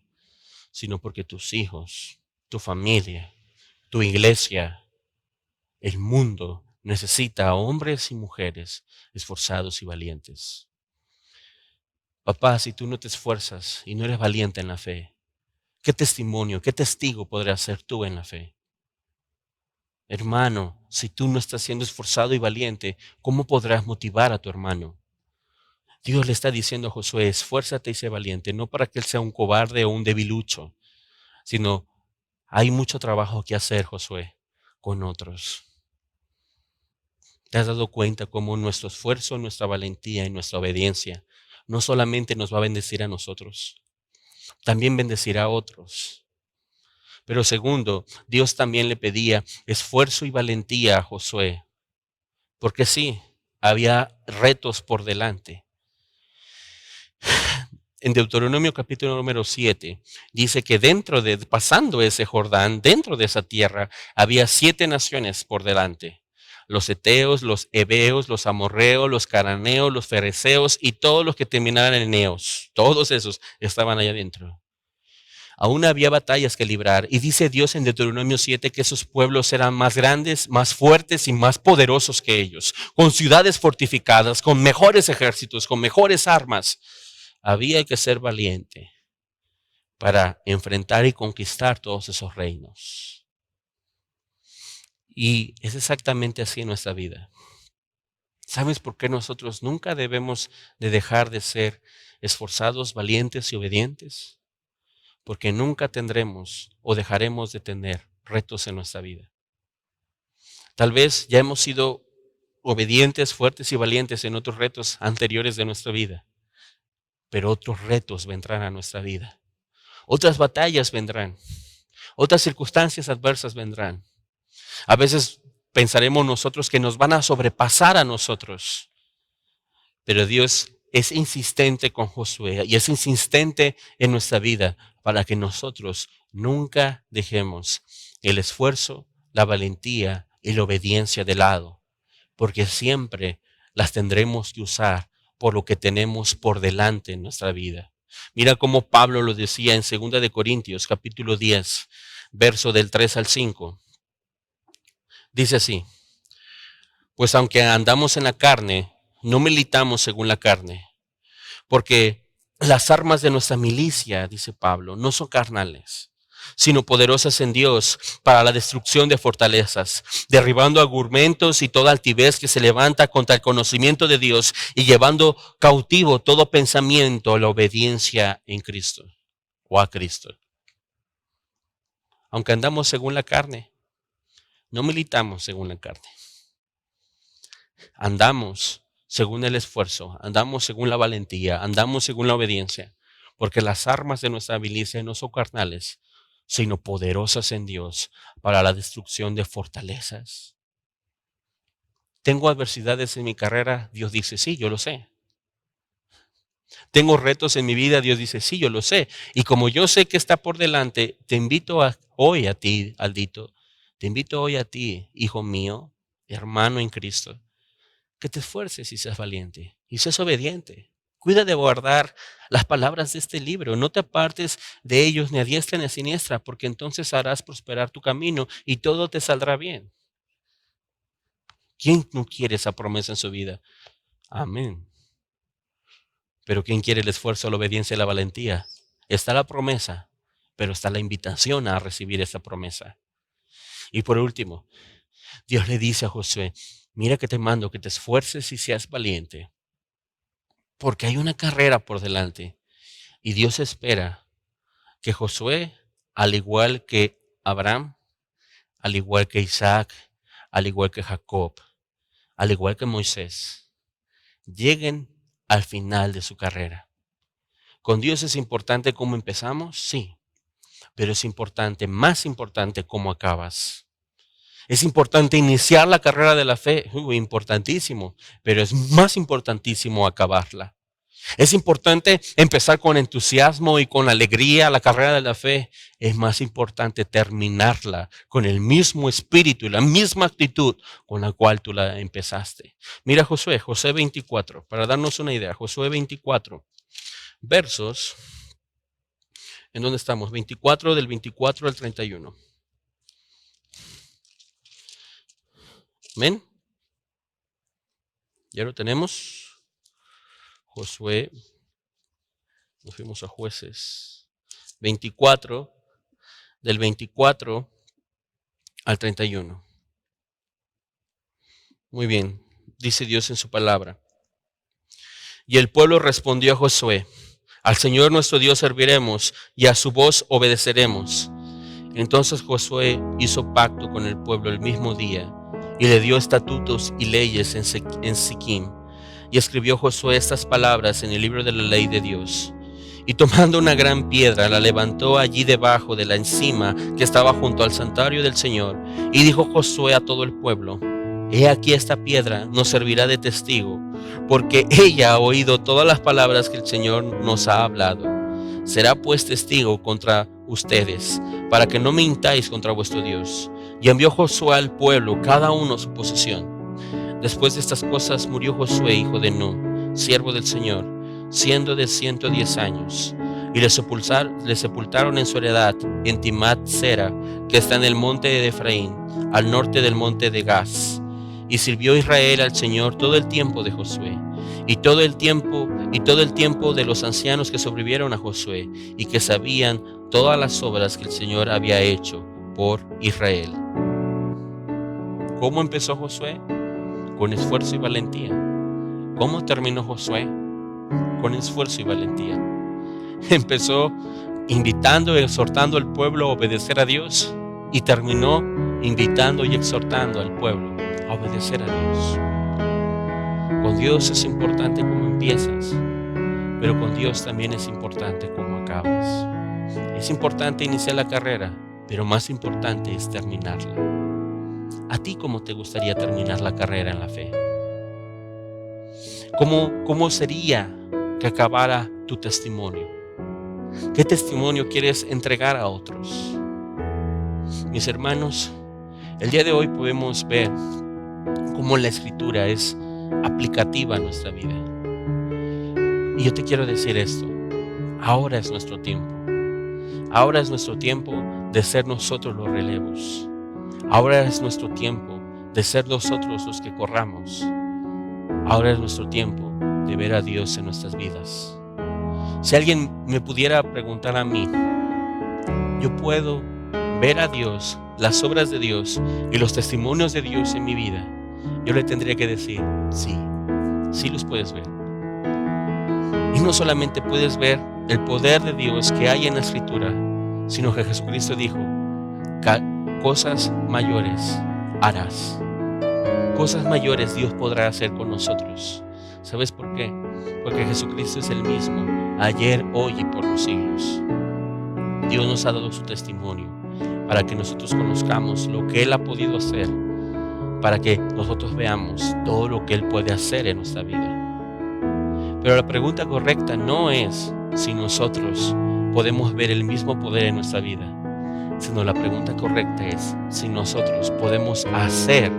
sino porque tus hijos, tu familia, tu iglesia, el mundo necesita a hombres y mujeres esforzados y valientes. Papá, si tú no te esfuerzas y no eres valiente en la fe, ¿qué testimonio, qué testigo podrás ser tú en la fe? Hermano, si tú no estás siendo esforzado y valiente, ¿cómo podrás motivar a tu hermano? Dios le está diciendo a Josué, esfuérzate y sé valiente, no para que él sea un cobarde o un debilucho, sino hay mucho trabajo que hacer, Josué, con otros. ¿Te has dado cuenta cómo nuestro esfuerzo, nuestra valentía y nuestra obediencia no solamente nos va a bendecir a nosotros, también bendecirá a otros? Pero segundo, Dios también le pedía esfuerzo y valentía a Josué, porque sí, había retos por delante. En Deuteronomio capítulo número 7 dice que pasando ese Jordán, dentro de esa tierra, había 7 naciones por delante. Los heteos, los heveos, los amorreos, los cananeos, los fereceos y todos los que terminaran en neos. Todos esos estaban allá adentro. Aún había batallas que librar. Y dice Dios en Deuteronomio 7 que esos pueblos eran más grandes, más fuertes y más poderosos que ellos, con ciudades fortificadas, con mejores ejércitos, con mejores armas. Había que ser valiente para enfrentar y conquistar todos esos reinos. Y es exactamente así en nuestra vida. ¿Sabes por qué nosotros nunca debemos de dejar de ser esforzados, valientes y obedientes? Porque nunca tendremos o dejaremos de tener retos en nuestra vida. Tal vez ya hemos sido obedientes, fuertes y valientes en otros retos anteriores de nuestra vida, pero otros retos vendrán a nuestra vida. Otras batallas vendrán, otras circunstancias adversas vendrán. A veces pensaremos nosotros que nos van a sobrepasar a nosotros. Pero Dios es insistente con Josué y es insistente en nuestra vida para que nosotros nunca dejemos el esfuerzo, la valentía y la obediencia de lado, porque siempre las tendremos que usar por lo que tenemos por delante en nuestra vida. Mira cómo Pablo lo decía en 2 de Corintios, capítulo 10, verso del 3 al 5. Dice así: pues aunque andamos en la carne, no militamos según la carne, porque las armas de nuestra milicia, dice Pablo, no son carnales, sino poderosas en Dios para la destrucción de fortalezas, derribando argumentos y toda altivez que se levanta contra el conocimiento de Dios y llevando cautivo todo pensamiento a la obediencia en Cristo o a Cristo. Aunque andamos según la carne, no militamos según la carne. Andamos según el esfuerzo, andamos según la valentía, andamos según la obediencia, porque las armas de nuestra milicia no son carnales, sino poderosas en Dios para la destrucción de fortalezas. ¿Tengo adversidades en mi carrera? Dios dice, sí, yo lo sé. ¿Tengo retos en mi vida? Dios dice, sí, yo lo sé. Y como yo sé que está por delante, te invito hoy a ti, Aldito, te invito hoy a ti, hijo mío, hermano en Cristo, que te esfuerces y seas valiente y seas obediente. Cuida de guardar las palabras de este libro. No te apartes de ellos ni a diestra ni a siniestra, porque entonces harás prosperar tu camino y todo te saldrá bien. ¿Quién no quiere esa promesa en su vida? Amén. Pero ¿quién quiere el esfuerzo, la obediencia y la valentía? Está la promesa, pero está la invitación a recibir esa promesa. Y por último, Dios le dice a Josué, mira que te mando que te esfuerces y seas valiente, porque hay una carrera por delante. Y Dios espera que Josué, al igual que Abraham, al igual que Isaac, al igual que Jacob, al igual que Moisés, lleguen al final de su carrera. ¿Con Dios es importante cómo empezamos? Sí, pero es importante, más importante, cómo acabas. Es importante iniciar la carrera de la fe, importantísimo, pero es más importantísimo acabarla. Es importante empezar con entusiasmo y con alegría la carrera de la fe. Es más importante terminarla con el mismo espíritu y la misma actitud con la cual tú la empezaste. Mira Josué 24, para darnos una idea. Josué 24, versos, ¿en dónde estamos? 24, del 24 al 31. ¿Amén? ¿Ya lo tenemos? Josué, nos fuimos a Jueces 24, del 24 al 31. Muy bien, dice Dios en su palabra. Y el pueblo respondió a Josué, al Señor nuestro Dios serviremos y a su voz obedeceremos. Entonces Josué hizo pacto con el pueblo el mismo día y le dio estatutos y leyes en Siquim. Y escribió Josué estas palabras en el libro de la ley de Dios. Y tomando una gran piedra, la levantó allí debajo de la encima que estaba junto al santuario del Señor. Y dijo Josué a todo el pueblo, he aquí esta piedra nos servirá de testigo, porque ella ha oído todas las palabras que el Señor nos ha hablado. Será pues testigo contra ustedes, para que no mintáis contra vuestro Dios. Y envió Josué al pueblo, cada uno a su posesión. Después de estas cosas murió Josué, hijo de Nun, siervo del Señor, siendo de 110 años. Y le sepultaron en su heredad en Timat Sera, que está en el monte de Efraín, al norte del monte de Gaz. Y sirvió Israel al Señor todo el tiempo de Josué, y todo el tiempo de los ancianos que sobrevivieron a Josué, y que sabían todas las obras que el Señor había hecho por Israel. ¿Cómo empezó Josué? Con esfuerzo y valentía. ¿Cómo terminó Josué? Con esfuerzo y valentía. Empezó invitando y exhortando al pueblo a obedecer a Dios y terminó invitando y exhortando al pueblo a obedecer a Dios. Con Dios es importante cómo empiezas, pero con Dios también es importante cómo acabas. Es importante iniciar la carrera, pero más importante es terminarla. ¿A ti cómo te gustaría terminar la carrera en la fe? ¿Cómo sería que acabara tu testimonio? ¿Qué testimonio quieres entregar a otros? Mis hermanos, el día de hoy podemos ver cómo la Escritura es aplicativa a nuestra vida. Y yo te quiero decir esto: ahora es nuestro tiempo. Ahora es nuestro tiempo de ser nosotros los relevos. Ahora es nuestro tiempo de ser nosotros los que corramos. Ahora es nuestro tiempo de ver a Dios en nuestras vidas. Si alguien me pudiera preguntar a mí, ¿yo puedo ver a Dios, las obras de Dios y los testimonios de Dios en mi vida? Yo le tendría que decir, sí, sí los puedes ver. Y no solamente puedes ver el poder de Dios que hay en la Escritura, sino que Jesucristo dijo, cosas mayores harás. Cosas mayores Dios podrá hacer con nosotros. ¿Sabes por qué? Porque Jesucristo es el mismo, ayer, hoy y por los siglos. Dios nos ha dado su testimonio para que nosotros conozcamos lo que Él ha podido hacer, para que nosotros veamos todo lo que Él puede hacer en nuestra vida. Pero la pregunta correcta no es si nosotros podemos ver el mismo poder en nuestra vida, sino la pregunta correcta es si nosotros podemos hacer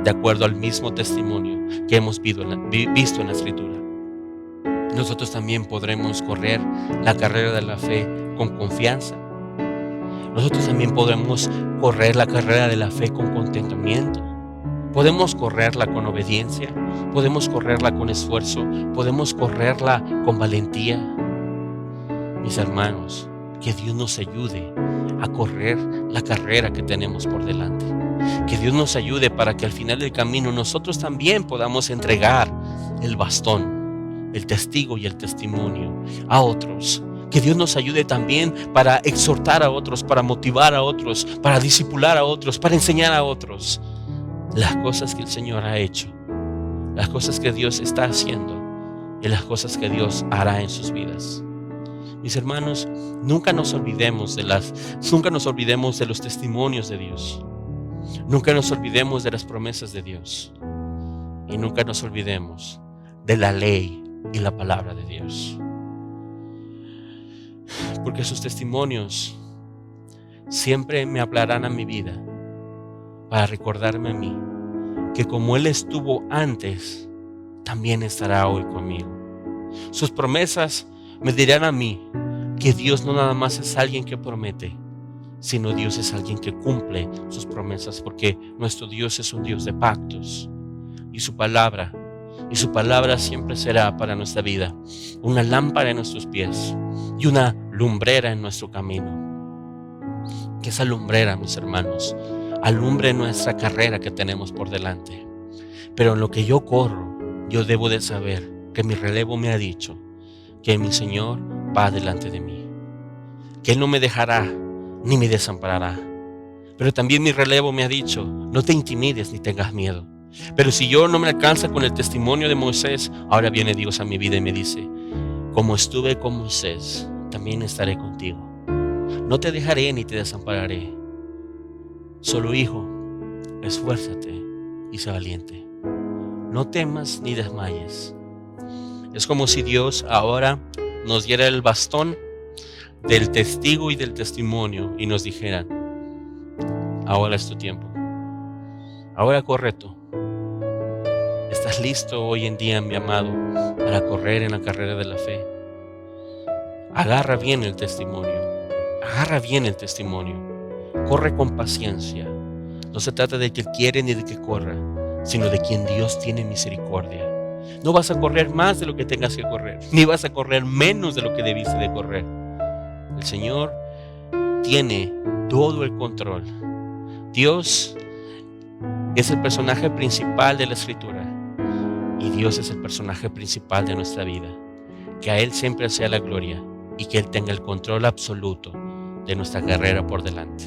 de acuerdo al mismo testimonio que hemos visto en la Escritura. Nosotros también podremos correr la carrera de la fe con confianza. Nosotros también podremos correr la carrera de la fe con contentamiento. Podemos correrla con obediencia, podemos correrla con esfuerzo, podemos correrla con valentía. Mis hermanos, que Dios nos ayude a correr la carrera que tenemos por delante. Que Dios nos ayude para que al final del camino nosotros también podamos entregar el bastón, el testigo y el testimonio a otros. Que Dios nos ayude también para exhortar a otros, para motivar a otros, para discipular a otros, para enseñar a otros las cosas que el Señor ha hecho, las cosas que Dios está haciendo y las cosas que Dios hará en sus vidas. Mis hermanos, nunca nos olvidemos de los testimonios de Dios. Nunca nos olvidemos de las promesas de Dios. Y nunca nos olvidemos de la ley y la palabra de Dios. Porque sus testimonios siempre me hablarán a mi vida para recordarme a mí que como Él estuvo antes, también estará hoy conmigo. Sus promesas me dirán a mí que Dios no nada más es alguien que promete, sino Dios es alguien que cumple sus promesas, porque nuestro Dios es un Dios de pactos. Y su palabra siempre será para nuestra vida una lámpara en nuestros pies y una lumbrera en nuestro camino. Que esa lumbrera, mis hermanos, alumbre nuestra carrera que tenemos por delante. Pero en lo que yo corro, yo debo de saber que mi relevo me ha dicho que mi Señor va delante de mí, que Él no me dejará ni me desamparará. Pero también mi relevo me ha dicho, no te intimides ni tengas miedo. Pero si yo no me alcanza con el testimonio de Moisés, ahora viene Dios a mi vida y me dice, como estuve con Moisés, también estaré contigo. No te dejaré ni te desampararé. Solo hijo, esfuérzate y sé valiente. No temas ni desmayes. Es como si Dios ahora nos diera el bastón del testigo y del testimonio y nos dijera, ahora es tu tiempo. Ahora corre tú. ¿Estás listo hoy en día, mi amado, para correr en la carrera de la fe? Agarra bien el testimonio. Agarra bien el testimonio. Corre con paciencia. No se trata de que quiere ni de que corra, sino de quien Dios tiene misericordia. No vas a correr más de lo que tengas que correr, ni vas a correr menos de lo que debiste de correr. El Señor tiene todo el control. Dios es el personaje principal de la Escritura y Dios es el personaje principal de nuestra vida. Que a Él siempre sea la gloria y que Él tenga el control absoluto de nuestra carrera por delante.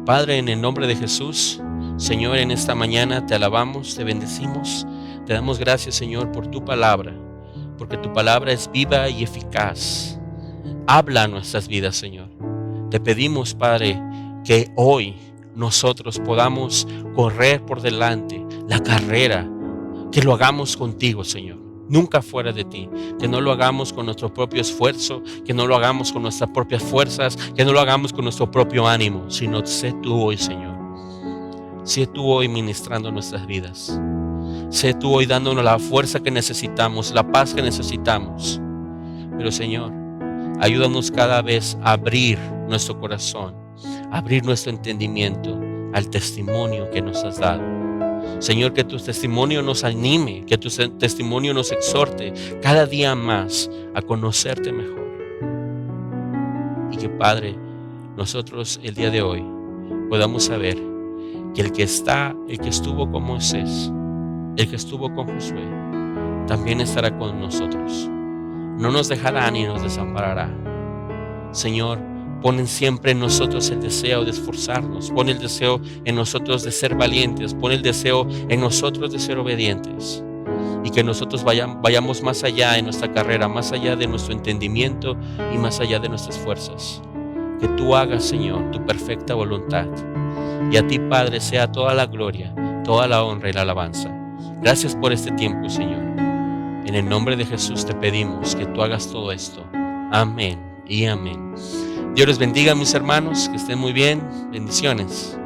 Padre, en el nombre de Jesús, Señor, en esta mañana te alabamos, te bendecimos, te damos gracias, Señor, por tu palabra, porque tu palabra es viva y eficaz. Habla a nuestras vidas, Señor. Te pedimos, Padre, que hoy nosotros podamos correr por delante la carrera, que lo hagamos contigo, Señor. Nunca fuera de ti, que no lo hagamos con nuestro propio esfuerzo, que no lo hagamos con nuestras propias fuerzas, que no lo hagamos con nuestro propio ánimo, sino sé tú hoy, Señor. Sé tú hoy ministrando nuestras vidas. Sé tú hoy dándonos la fuerza que necesitamos, la paz que necesitamos. Pero Señor, ayúdanos cada vez a abrir nuestro corazón, a abrir nuestro entendimiento al testimonio que nos has dado. Señor, que tu testimonio nos anime, que tu testimonio nos exhorte cada día más a conocerte mejor. Y que, Padre, nosotros el día de hoy podamos saber que el que estuvo con Moisés, el que estuvo con Josué, también estará con nosotros. No nos dejará ni nos desamparará. Señor, pon siempre en nosotros el deseo de esforzarnos, pon el deseo en nosotros de ser valientes, pon el deseo en nosotros de ser obedientes, y que nosotros vayamos más allá en nuestra carrera, más allá de nuestro entendimiento y más allá de nuestras fuerzas. Que tú hagas, Señor, tu perfecta voluntad, y a ti, Padre, sea toda la gloria, toda la honra y la alabanza. Gracias por este tiempo, Señor. En el nombre de Jesús te pedimos que tú hagas todo esto. Amén y amén. Dios les bendiga, mis hermanos, que estén muy bien. Bendiciones.